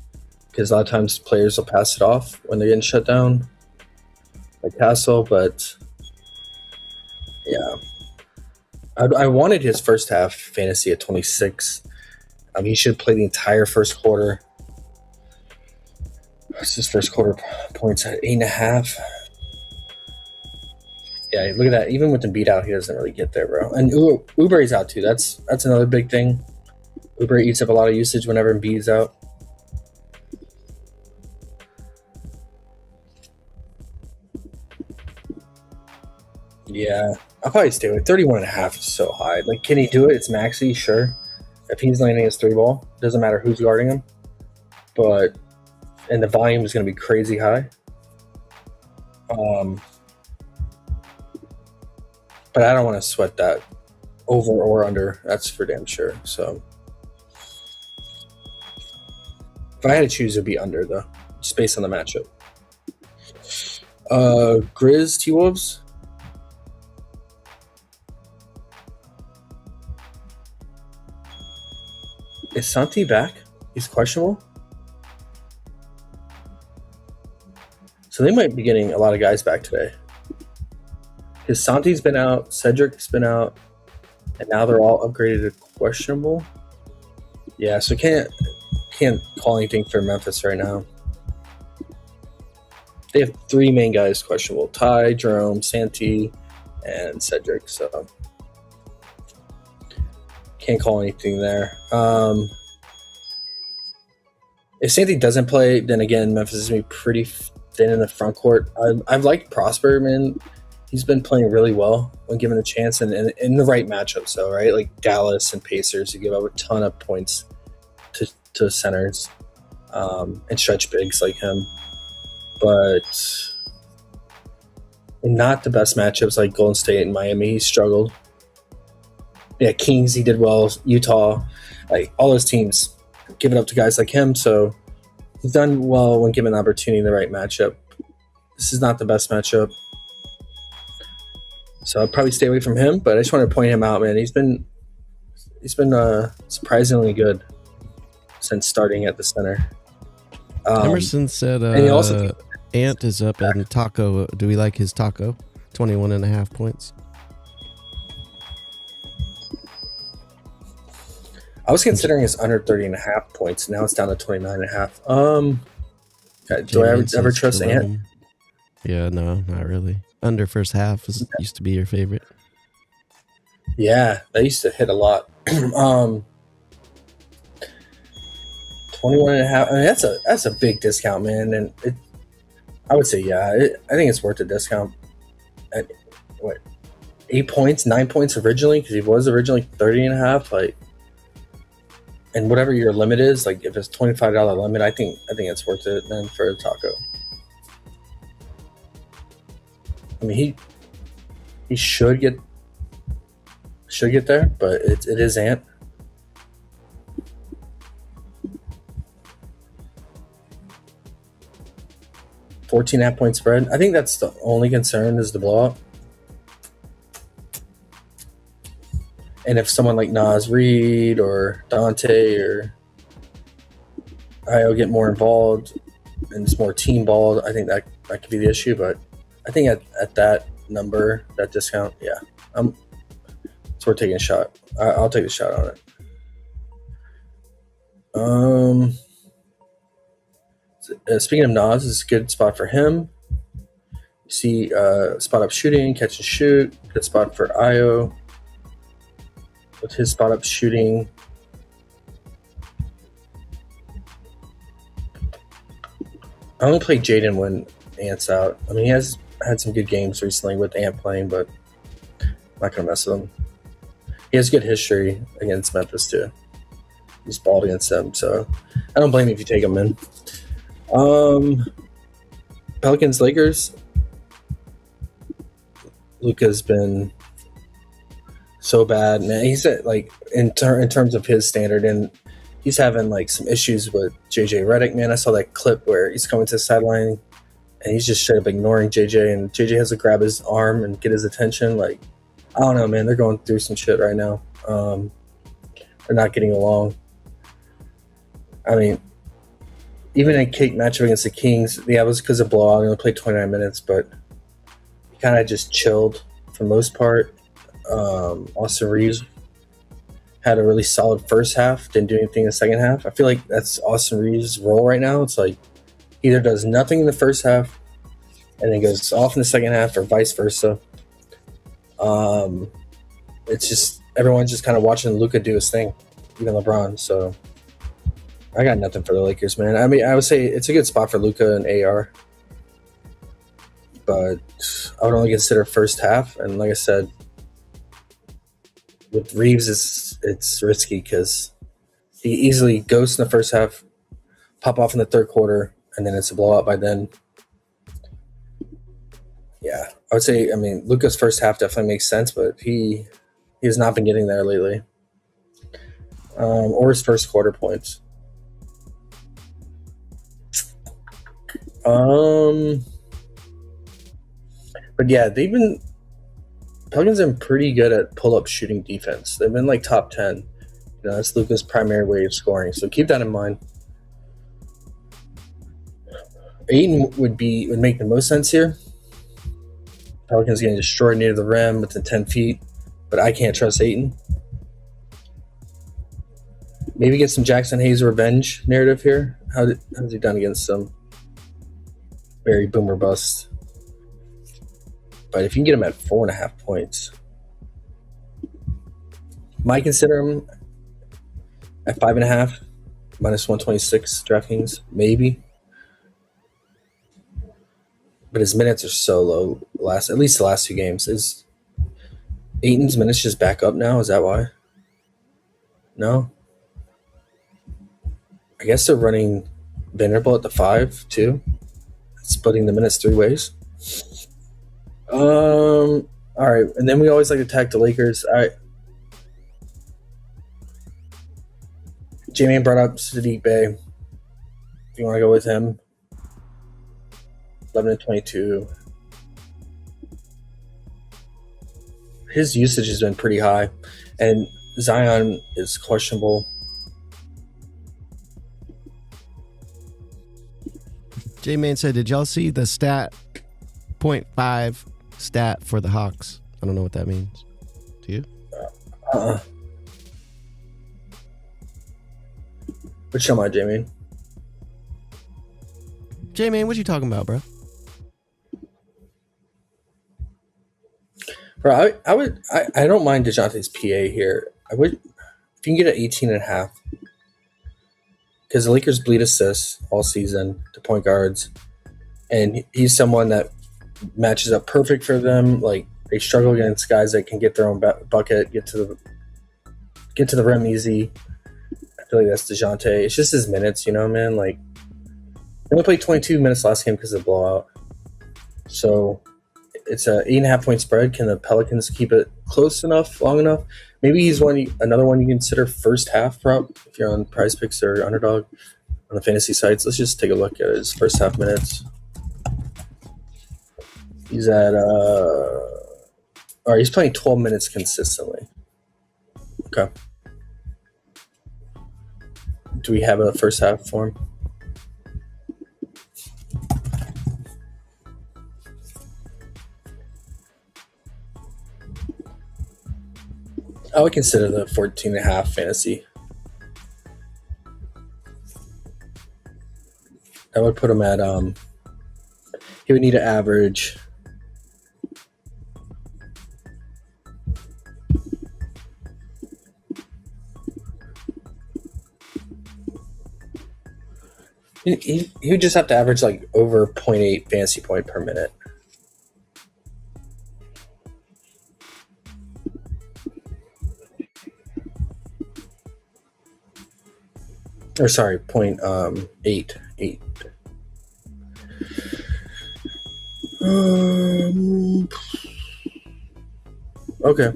because a lot of times players will pass it off when they're getting shut down by Castle, but yeah. I wanted his first half fantasy at 26. He should play the entire first quarter. It's his first quarter points at 8.5. Yeah, look at that. Even with the beat out, he doesn't really get there, bro. And Uber's out too. That's another big thing. Uber eats up a lot of usage whenever Embiid's out. Yeah, I'll probably stay with 31.5 is so high. Like, can he do it? It's maxi, sure. If he's landing his 3-ball, doesn't matter who's guarding him. And the volume is going to be crazy high. But I don't want to sweat that over or under. That's for damn sure. So if I had to choose, it would be under, though, just based on the matchup. Grizz, T-Wolves. Is Santi back? He's questionable. So they might be getting a lot of guys back today. Because Santi's been out, Cedric's been out, and now they're all upgraded to questionable. Yeah, so can't call anything for Memphis right now. They have 3 main guys questionable: Ty, Jerome, Santi, and Cedric. So can't call anything there. If Santi doesn't play, then again, Memphis is going to be pretty thin in the front court. I've liked Prosper, man. He's been playing really well when given a chance and in the right matchups, though, right? Like Dallas and Pacers, who give up a ton of points to centers and stretch bigs like him. But not the best matchups like Golden State and Miami. He struggled. Yeah, Kings, he did well. Utah, like all those teams give it up to guys like him. So he's done well when given the opportunity in the right matchup. This is not the best matchup. So I'd probably stay away from him, but I just want to point him out, man. He's been surprisingly good since starting at the center. Emerson said Ant is up and Taco. Do we like his Taco? 21.5 points. I was considering his under 30.5 points. Now it's down to 29.5. Do I ever trust Ant? Yeah, no, not really. Under first half used to be your favorite. Yeah, that used to hit a lot. 21.5. I mean, that's a big discount, man. And I would say, yeah, I think it's worth a discount. At what, 8 points, 9 points originally, because he was originally 30.5. Like, and whatever your limit is, like if it's $25 limit, I think it's worth it, man, for a Taco. I mean, he should get there, but it is Ant. $14.5 point spread. I think that's the only concern is the blowout. And if someone like Nas Reed or Dante or Io get more involved and it's more team ball, I think that could be the issue. But I think at that number, that discount, yeah, it's worth taking a shot. I'll take a shot on it. Speaking of Nas, it's a good spot for him. You see spot up shooting, catch and shoot. Good spot for Io. With his spot up shooting. I only play Jaden when Ant's out. I mean, he has had some good games recently with Ant playing, but I'm not going to mess with him. He has good history against Memphis, too. He's balled against them, so I don't blame you if you take him in. Pelicans, Lakers. Luka's been so bad, man. He's like in terms of his standard, and he's having like some issues with JJ Redick, man. I saw that clip where he's coming to the sideline and he's just straight up ignoring JJ, and JJ has to grab his arm and get his attention. Like, I don't know, man. They're going through some shit right now. They're not getting along. I mean, even a cake matchup against the Kings, yeah, it was because of blowout. They only played 29 minutes, but he kind of just chilled for the most part. Austin Reeves had a really solid first half, didn't do anything in the second half. I feel like that's Austin Reeves' role right now. It's like either does nothing in the first half and then goes off in the second half, or vice versa. It's just everyone's just kind of watching Luka do his thing, even LeBron. So I got nothing for the Lakers, man. I mean, I would say it's a good spot for Luka and AR, but I would only consider first half. And like I said, with Reeves, it's risky because he easily goes in the first half, pop off in the third quarter, and then it's a blowout by then. Yeah, I would say, I mean, Luka's first half definitely makes sense, but he has not been getting there lately. Or his first quarter points. But yeah, Pelicans have been pretty good at pull-up shooting defense. They've been like top 10. You know, that's Luka's primary way of scoring. So keep that in mind. Ayton would make the most sense here. Pelicans getting destroyed near the rim within 10 feet, but I can't trust Ayton. Maybe get some Jackson Hayes revenge narrative here. How's he done against them? Very boomer bust. But if you can get him at 4.5 points, might consider him at 5.5, minus 126 DraftKings, maybe. But his minutes are so low. At least the last two games. Is Ayton's minutes just back up now? Is that why? No. I guess they're running Vanderbilt at the 5 too, splitting the minutes 3 ways. All right, and then we always like to attack the Lakers. All right. J-Man brought up Sadiq Bey. If you want to go with him, 11-22. His usage has been pretty high, and Zion is questionable. J-Man said, did y'all see the stat 0.5 stat for the Hawks? I don't know what that means. Do you? What you about, J-Man? J-Man, what you talking about, bro? Bro, I don't mind DeJounte's PA here. I would, if you can get an 18.5, because the Lakers bleed assists all season to point guards, and he's someone that matches up perfect for them. Like, they struggle against guys that can get their own bucket, get to the rim easy. I feel like that's DeJounte. It's just his minutes, you know, man. Like, they only played 22 minutes last game because of the blowout. So it's a 8.5 point spread. Can the Pelicans keep it close enough, long enough? Maybe he's another one you consider first half prop if you're on PrizePicks or Underdog on the fantasy sites. Let's just take a look at his first half minutes. He's at he's playing 12 minutes consistently. Okay. Do we have a first half for him? I would consider the 14.5 fantasy. I would put him at he would need to average he would just have to average like over 0.8 fantasy point per minute. Or sorry, 0.8. Okay.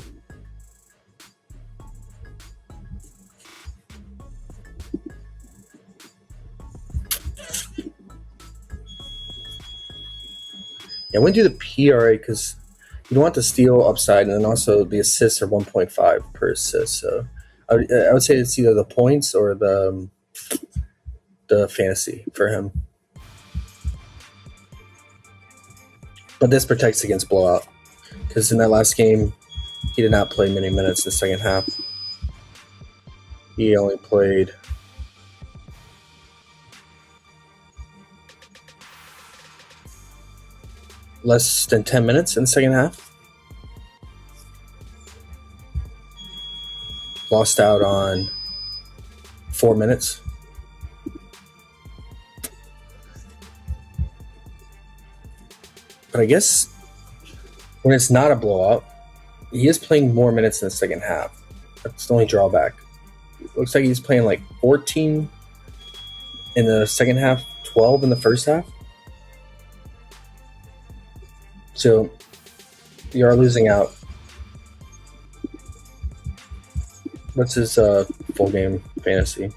Yeah, I wouldn't do the PRA because you don't want the steal upside, and then also the assists are 1.5 per assist. So I would say it's either the points or the fantasy for him. But this protects against blowout because in that last game, he did not play many minutes in the second half. He only played less than 10 minutes in the second half. Lost out on 4 minutes. But I guess when it's not a blowout, he is playing more minutes in the second half. That's the only drawback. It looks like he's playing like 14 in the second half, 12 in the first half. So you are losing out. What's his full game fantasy?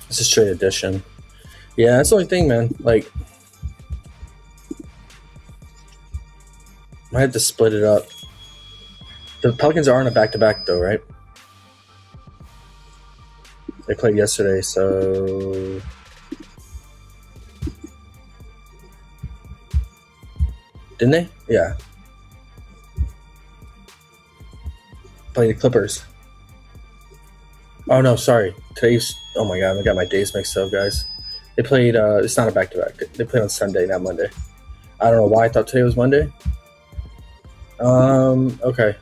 This is straight addition. Yeah, that's the only thing, man. Like, I had to split it up. The Pelicans are on a back-to-back, though, right? They played yesterday, so... Didn't they? Yeah. Played the Clippers. Oh, no, sorry. Today's... Oh, my God. I got my days mixed up, guys. They played... it's not a back-to-back. They played on Sunday, not Monday. I don't know why I thought today was Monday. Okay.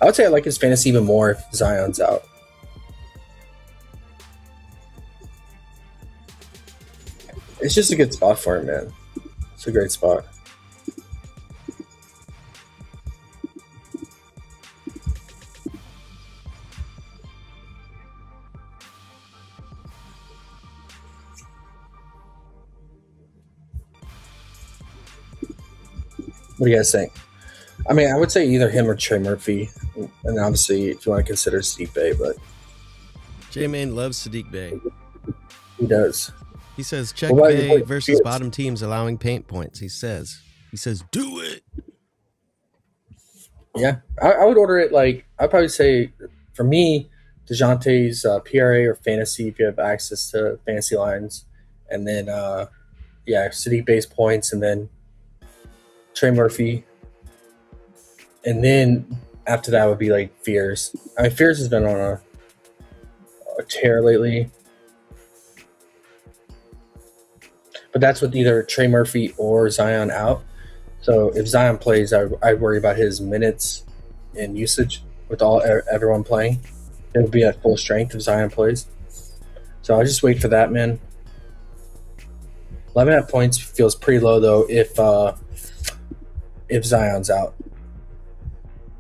I would say I like his fantasy even more if Zion's out. It's just a good spot for him, man. It's a great spot. What do you guys think? I mean, I would say either him or Trey Murphy. And obviously, if you want to consider Sadiq Bey, but... J-Man loves Sadiq Bey. He does. He says, check Bey versus bottom teams allowing paint points. He says, do it. Yeah, I would order it like, I'd probably say, for me, DeJounte's PRA or fantasy, if you have access to fantasy lines. And then, Sadiq Bey's points, and then Trey Murphy. And then after that would be like Fears. I mean, Fears has been on a tear lately. But that's with either Trey Murphy or Zion out. So if Zion plays, I worry about his minutes and usage with everyone playing. It would be at full strength if Zion plays. So I'll just wait for that, man. 11.5 points feels pretty low though if Zion's out.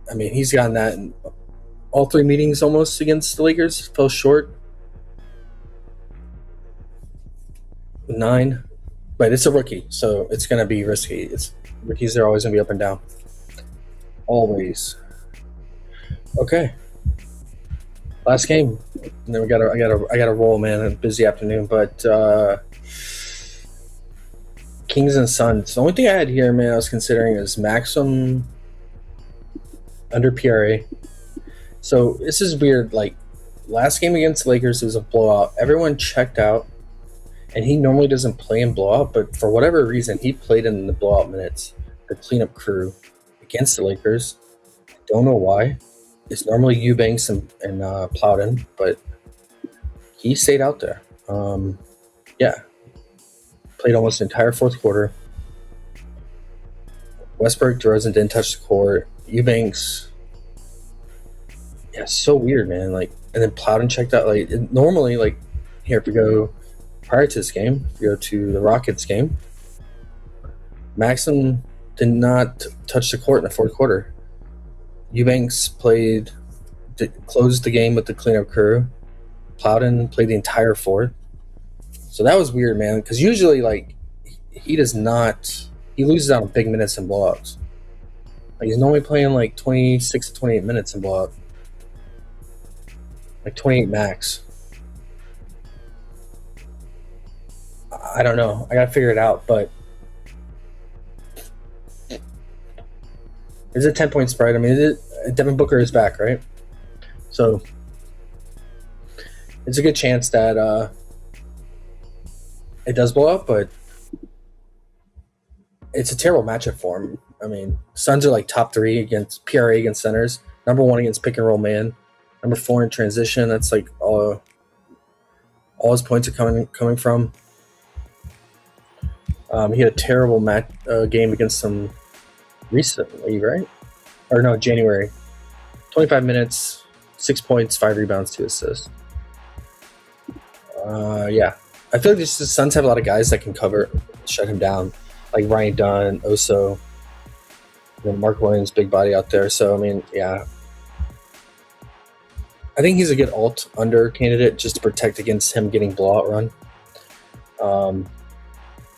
I mean, he's gotten that in all three meetings almost against the Lakers. Fell short. 9. But it's a rookie, so it's going to be risky. Rookies are always going to be up and down. Always. Okay. Last game. And then I gotta roll, man. A busy afternoon, but Kings and Suns. The only thing I had here, man, I was considering is Maxim under PRA. So this is weird. Like, last game against the Lakers was a blowout. Everyone checked out, and he normally doesn't play in blowout, but for whatever reason, he played in the blowout minutes, the cleanup crew against the Lakers. Don't know why. It's normally Eubanks and Plowden, but he stayed out there. Played almost the entire fourth quarter. Westbrook, DeRozan didn't touch the court. Eubanks, so weird, man. Like, and then Plowden checked out. Like, normally, like, here, if we go prior to this game, if we go to the Rockets game, Maxim did not touch the court in the fourth quarter. Eubanks closed the game with the cleanup crew. Plowden played the entire fourth. So that was weird, man, because usually, like, he does not – he loses out on big minutes and blowouts. Like, he's normally playing, like, 26 to 28 minutes in blowout. Like, 28 max. I don't know. I got to figure it out, but it's a 10-point spread. I mean, Devin Booker is back, right? So it's a good chance that it does blow up, but it's a terrible matchup for him. I mean, Suns are like top 3 against PRA against centers, number 1 against pick and roll man, number 4 in transition. That's like all his points are coming from. He had a terrible game against them recently, right? Or no, January. 25 minutes, 6 points, 5 rebounds, 2 assists. Yeah. I feel like the Suns have a lot of guys that can shut him down, like Ryan Dunn, Oso, Mark Williams, big body out there. So, I mean, yeah. I think he's a good alt under candidate just to protect against him getting blowout run.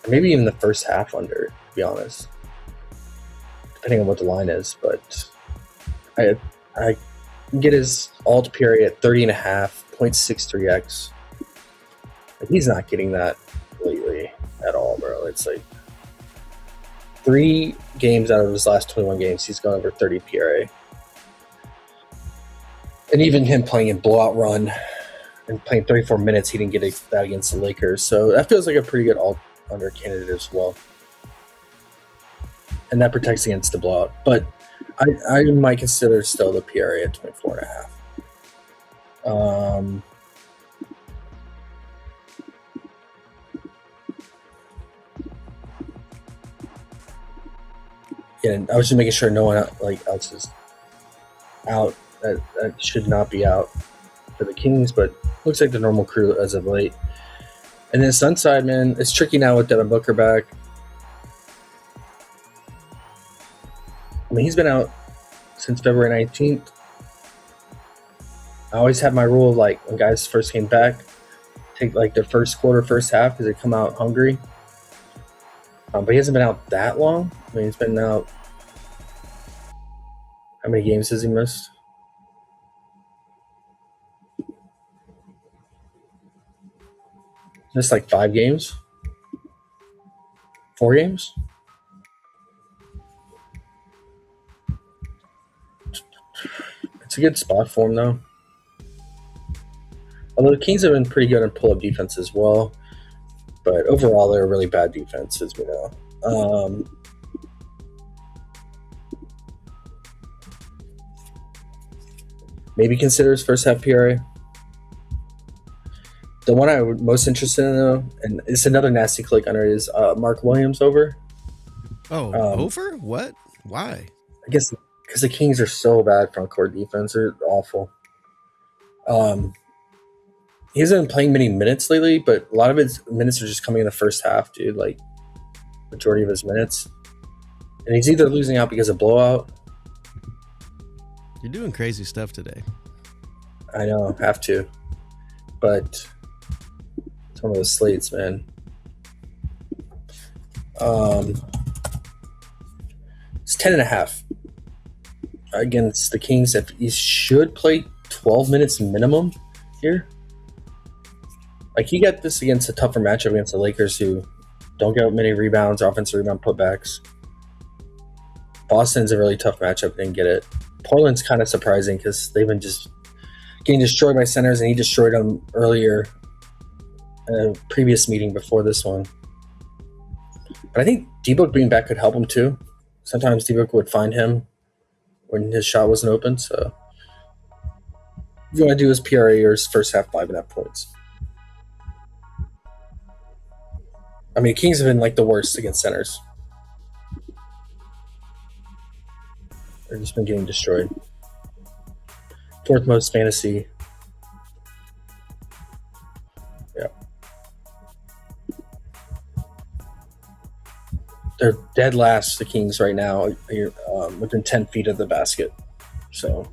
Maybe even the first half under, to be honest, depending on what the line is. But I can get his alt period at 30.5, 0.63x. Like, he's not getting that lately at all, bro. It's like 3 games out of his last 21 games, he's gone over 30 PRA. And even him playing in blowout run and playing 34 minutes, he didn't get that against the Lakers. So that feels like a pretty good alt under candidate as well. And that protects against the blowout. But I might consider still the PRA at 24.5. Yeah, I was just making sure no one else is out. That should not be out for the Kings, but looks like the normal crew as of late. And then Sunside, man, it's tricky now with Devin Booker back. I mean, he's been out since February 19th. I always had my rule of, like, when guys first came back, take like their first quarter, first half, because they come out hungry. But he hasn't been out that long. I mean, he's been out. How many games has he missed? Just like 5 games? 4 games? It's a good spot for him, though. Although the Kings have been pretty good in pull-up defense as well. But overall, they're a really bad defense, as we know. Maybe consider his first half PRA. The one I was most interested in, though, and it's another nasty click under, is Mark Williams over. Oh, over? What? Why? I guess because the Kings are so bad front court defense. They're awful. He hasn't been playing many minutes lately, but a lot of his minutes are just coming in the first half, dude. Like, majority of his minutes. And he's either losing out because of blowout. You're doing crazy stuff today. I know, have to. But it's one of those slates, man. It's 10.5 against the Kings. If he should play 12 minutes minimum here. Like, he got this against a tougher matchup against the Lakers, who don't get many rebounds, offensive rebound putbacks. Boston's a really tough matchup, didn't get it. Portland's kind of surprising because they've been just getting destroyed by centers, and he destroyed them earlier in a previous meeting before this one. But I think D-Book being back could help him too. Sometimes D-Book would find him when his shot wasn't open. So if you want to do his PRA or his first half, 5.5 points. I mean, Kings have been like the worst against centers. They've just been getting destroyed. 4th most fantasy. Yeah. They're dead last, the Kings, right now, within 10 feet of the basket. So,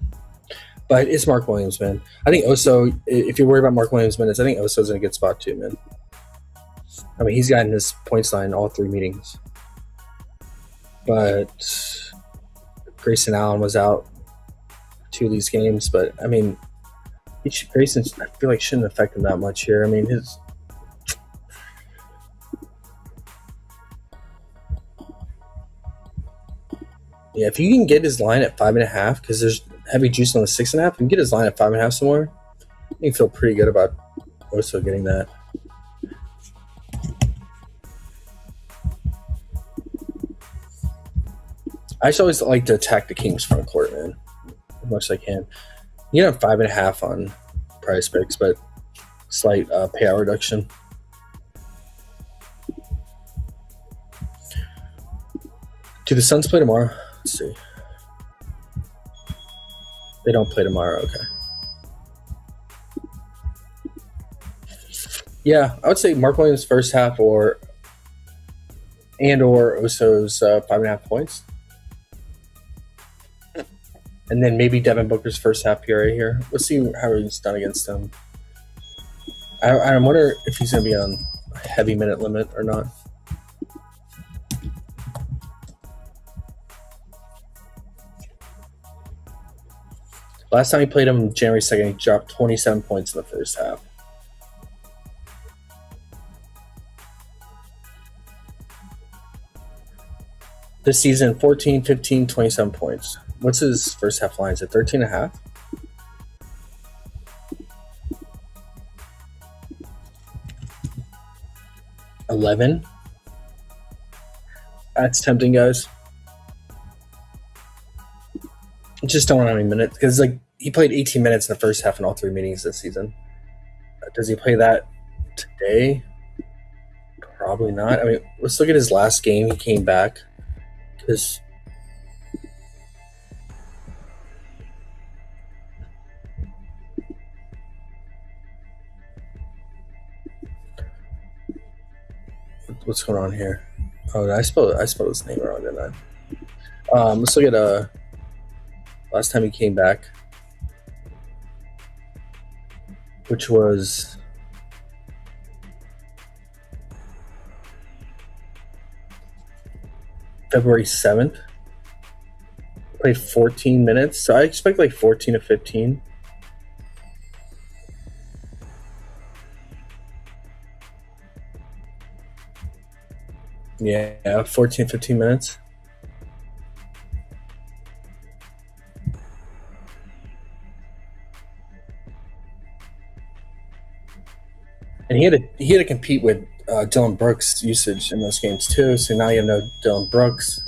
but it's Mark Williams, man. I think Oso, if you're worried about Mark Williams' minutes, I think Oso's in a good spot too, man. I mean, he's gotten his points line all 3 meetings. But Grayson Allen was out 2 of these games. But, I mean, Grayson, I feel like, shouldn't affect him that much here. I mean, his... Yeah, if you can get his line at 5.5, because there's heavy juice on the 6.5, you can get his line at 5.5 somewhere, you can feel pretty good about also getting that. I just always like to attack the Kings front court, man, as much as I can. You have 5.5 on PrizePicks, but slight payout reduction. Do the Suns play tomorrow? Let's see. They don't play tomorrow. Okay. Yeah, I would say Mark Williams first half or Oso's 5.5 points. And then maybe Devin Booker's first half PRA here. Let's see how he's done against him. I wonder if he's going to be on a heavy minute limit or not. Last time he played him January 2nd, he dropped 27 points in the first half. This season, 14, 15, 27 points. What's his first half line? Is it 13.5? $11. That's tempting, guys. Just don't know how many minutes, because like he played 18 minutes in the first half in all 3 meetings this season. Does he play that today? Probably not. I mean, let's look at his last game. He came back because what's going on here? Oh, I spelled his name wrong, didn't I? Let's look at last time he came back, which was February 7th. Played 14 minutes, so I expect like 14 to 15. Yeah, 14, 15 minutes. And he had to compete with Dylan Brooks' usage in those games too. So now you have no Dylan Brooks.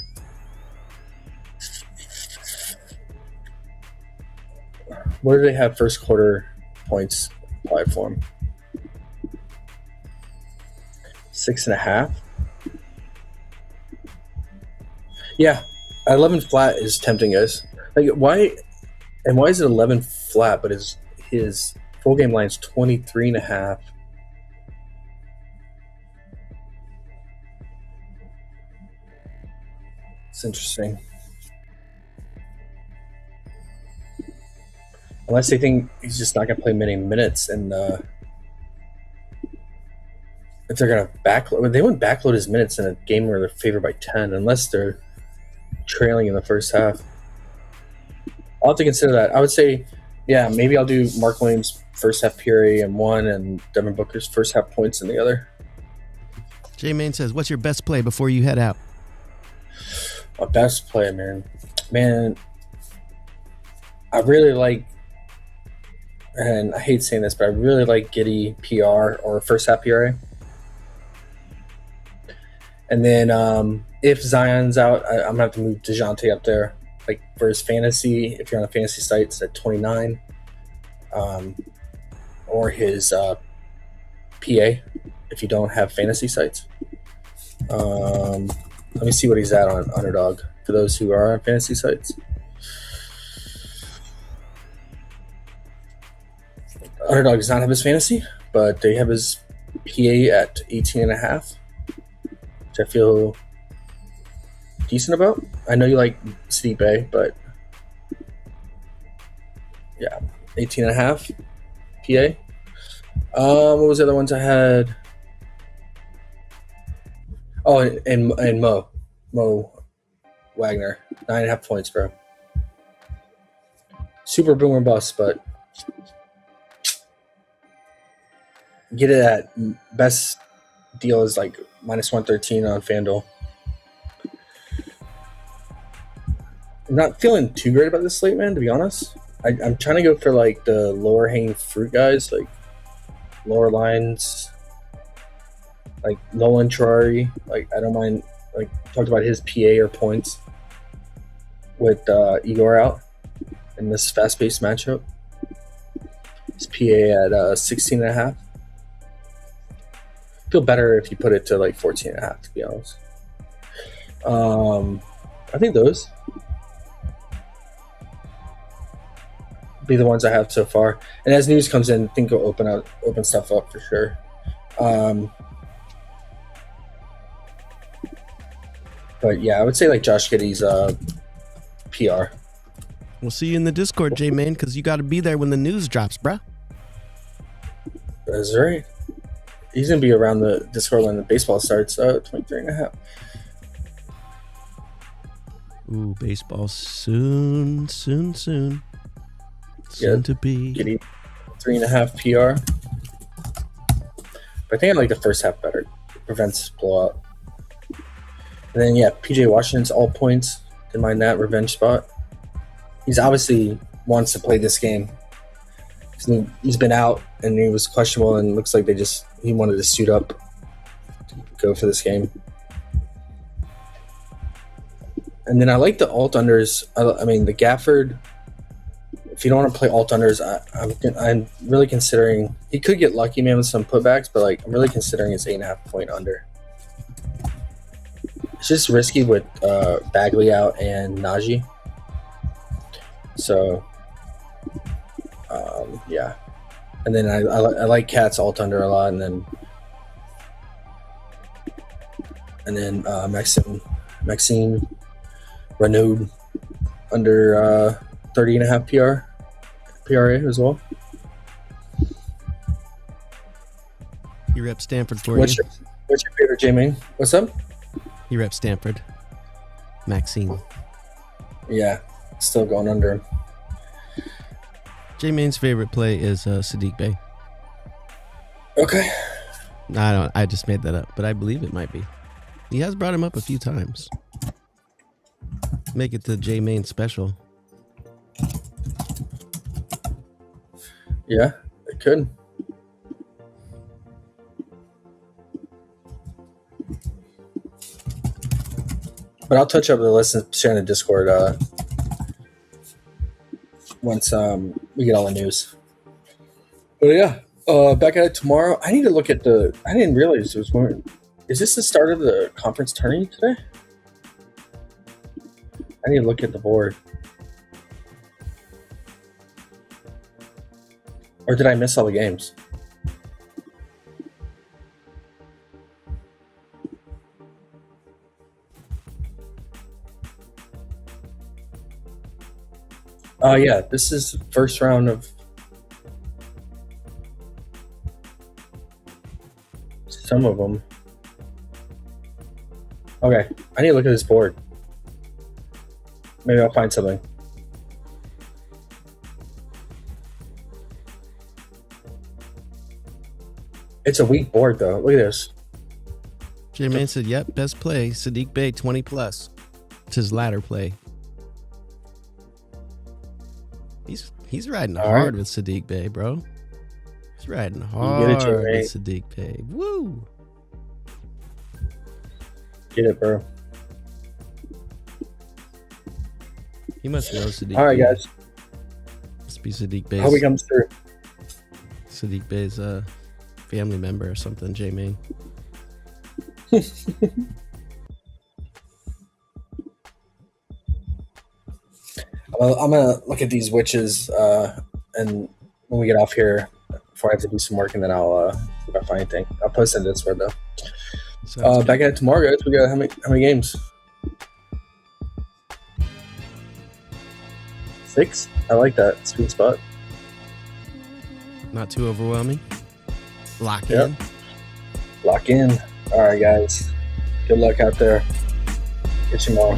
Where do they have first quarter points applied for him? 6.5. Yeah, 11 flat is tempting, guys. Like why is it 11 flat? But his full game line is 23.5. It's interesting. Unless they think he's just not going to play many minutes, and if they're going to backload, they wouldn't backload his minutes in a game where they're favored by 10, unless they're trailing in the first half. I'll have to consider that. I would say, yeah, maybe I'll do Mark Williams' first half PRA in one, and Devin Booker's first half points in the other. J-Man says, what's your best play before you head out? My best play, man, I really like, and I hate saying this, but I really like Giddey PR or first half PRA. And then if Zion's out, I'm gonna have to move DeJounte up there, like for his fantasy. If you're on a fantasy site, it's at 29, or his PA if you don't have fantasy sites. Let me see what he's at on Underdog for those who are on fantasy sites. Underdog does not have his fantasy, but they have his PA at 18.5, which I feel decent about. I know you like Steve Bay, but yeah, 18.5 PA. What was the other ones I had? Oh, and Mo Wagner, 9.5 points, bro. Super boomer bust, but get it at best deal is like -113 on FanDuel. I'm not feeling too great about this slate, man, to be honest. I'm trying to go for like the lower hanging fruit guys, like lower lines, like Nolan Trari. Like I don't mind, like talked about his PA or points. with Igor out in this fast-paced matchup. His PA at 16 and a half. Feel better if you put it to like 14 and a half, to be honest. I think those be the ones I have so far. And as news comes in, I think we'll open stuff up for sure. But yeah, I would say like Josh Giddey's PR. We'll see you in the Discord, J-Man, because you got to be there when the news drops, bruh. That's right. He's going to be around the Discord when the baseball starts. 23 and a half. Ooh, baseball soon. Soon to be. Giddey 3.5 PR. But I think I like the first half better. It prevents blowout. And then, yeah, PJ Washington's all points. Didn't mind that revenge spot. He's obviously wants to play this game. He's been out and he was questionable, and looks like he wanted to suit up to go for this game. And then I like the alt unders. I mean, the Gafford. If you don't want to play alt unders, I'm really considering. He could get lucky, man, with some putbacks, but like I'm really considering his 8.5 point under. It's just risky with Bagley out and Najee. So, yeah. And then I like Cat's alt under a lot, and then Maxime Renaud under 30.5 PRA as well. He reps Stanford for What's you. What's your favorite, J-Main? What's up? He reps Stanford. Maxine. Yeah, still going under him. J-Main's favorite play is Sadiq Bey. Okay. I just made that up, but I believe it might be. He has brought him up a few times. Make it the J-Main special. Yeah, it could. But I'll touch up the list and share in the Discord once we get all the news. But yeah, back at it tomorrow. I need to look at I didn't realize it was going. Is this the start of the conference tourney today? I need to look at the board. Or did I miss all the games? Yeah, this is the first round of some of them. Okay, I need to look at this board. Maybe I'll find something. It's a weak board, though. Look at this. J-Man said, yep, best play. Sadiq Bey, 20 plus. It's his ladder play. He's riding hard with Sadiq Bey, bro. He's riding hard with Sadiq Bey. Woo! Get it, bro. He must know Sadiq. All right, guys. Must be Sadiq Bey's. How he comes through. Sadiq Bey's family member or something, J-Main. I'm gonna look at these witches, and when we get off here, before I have to do some work, and then I'll see if I find anything. I'll post it in Discord though. Back at it tomorrow, guys. We got how many games? 6. I like that sweet spot. Not too overwhelming. Lock Yep. in. Lock in. All right, guys. Good luck out there. Get you tomorrow.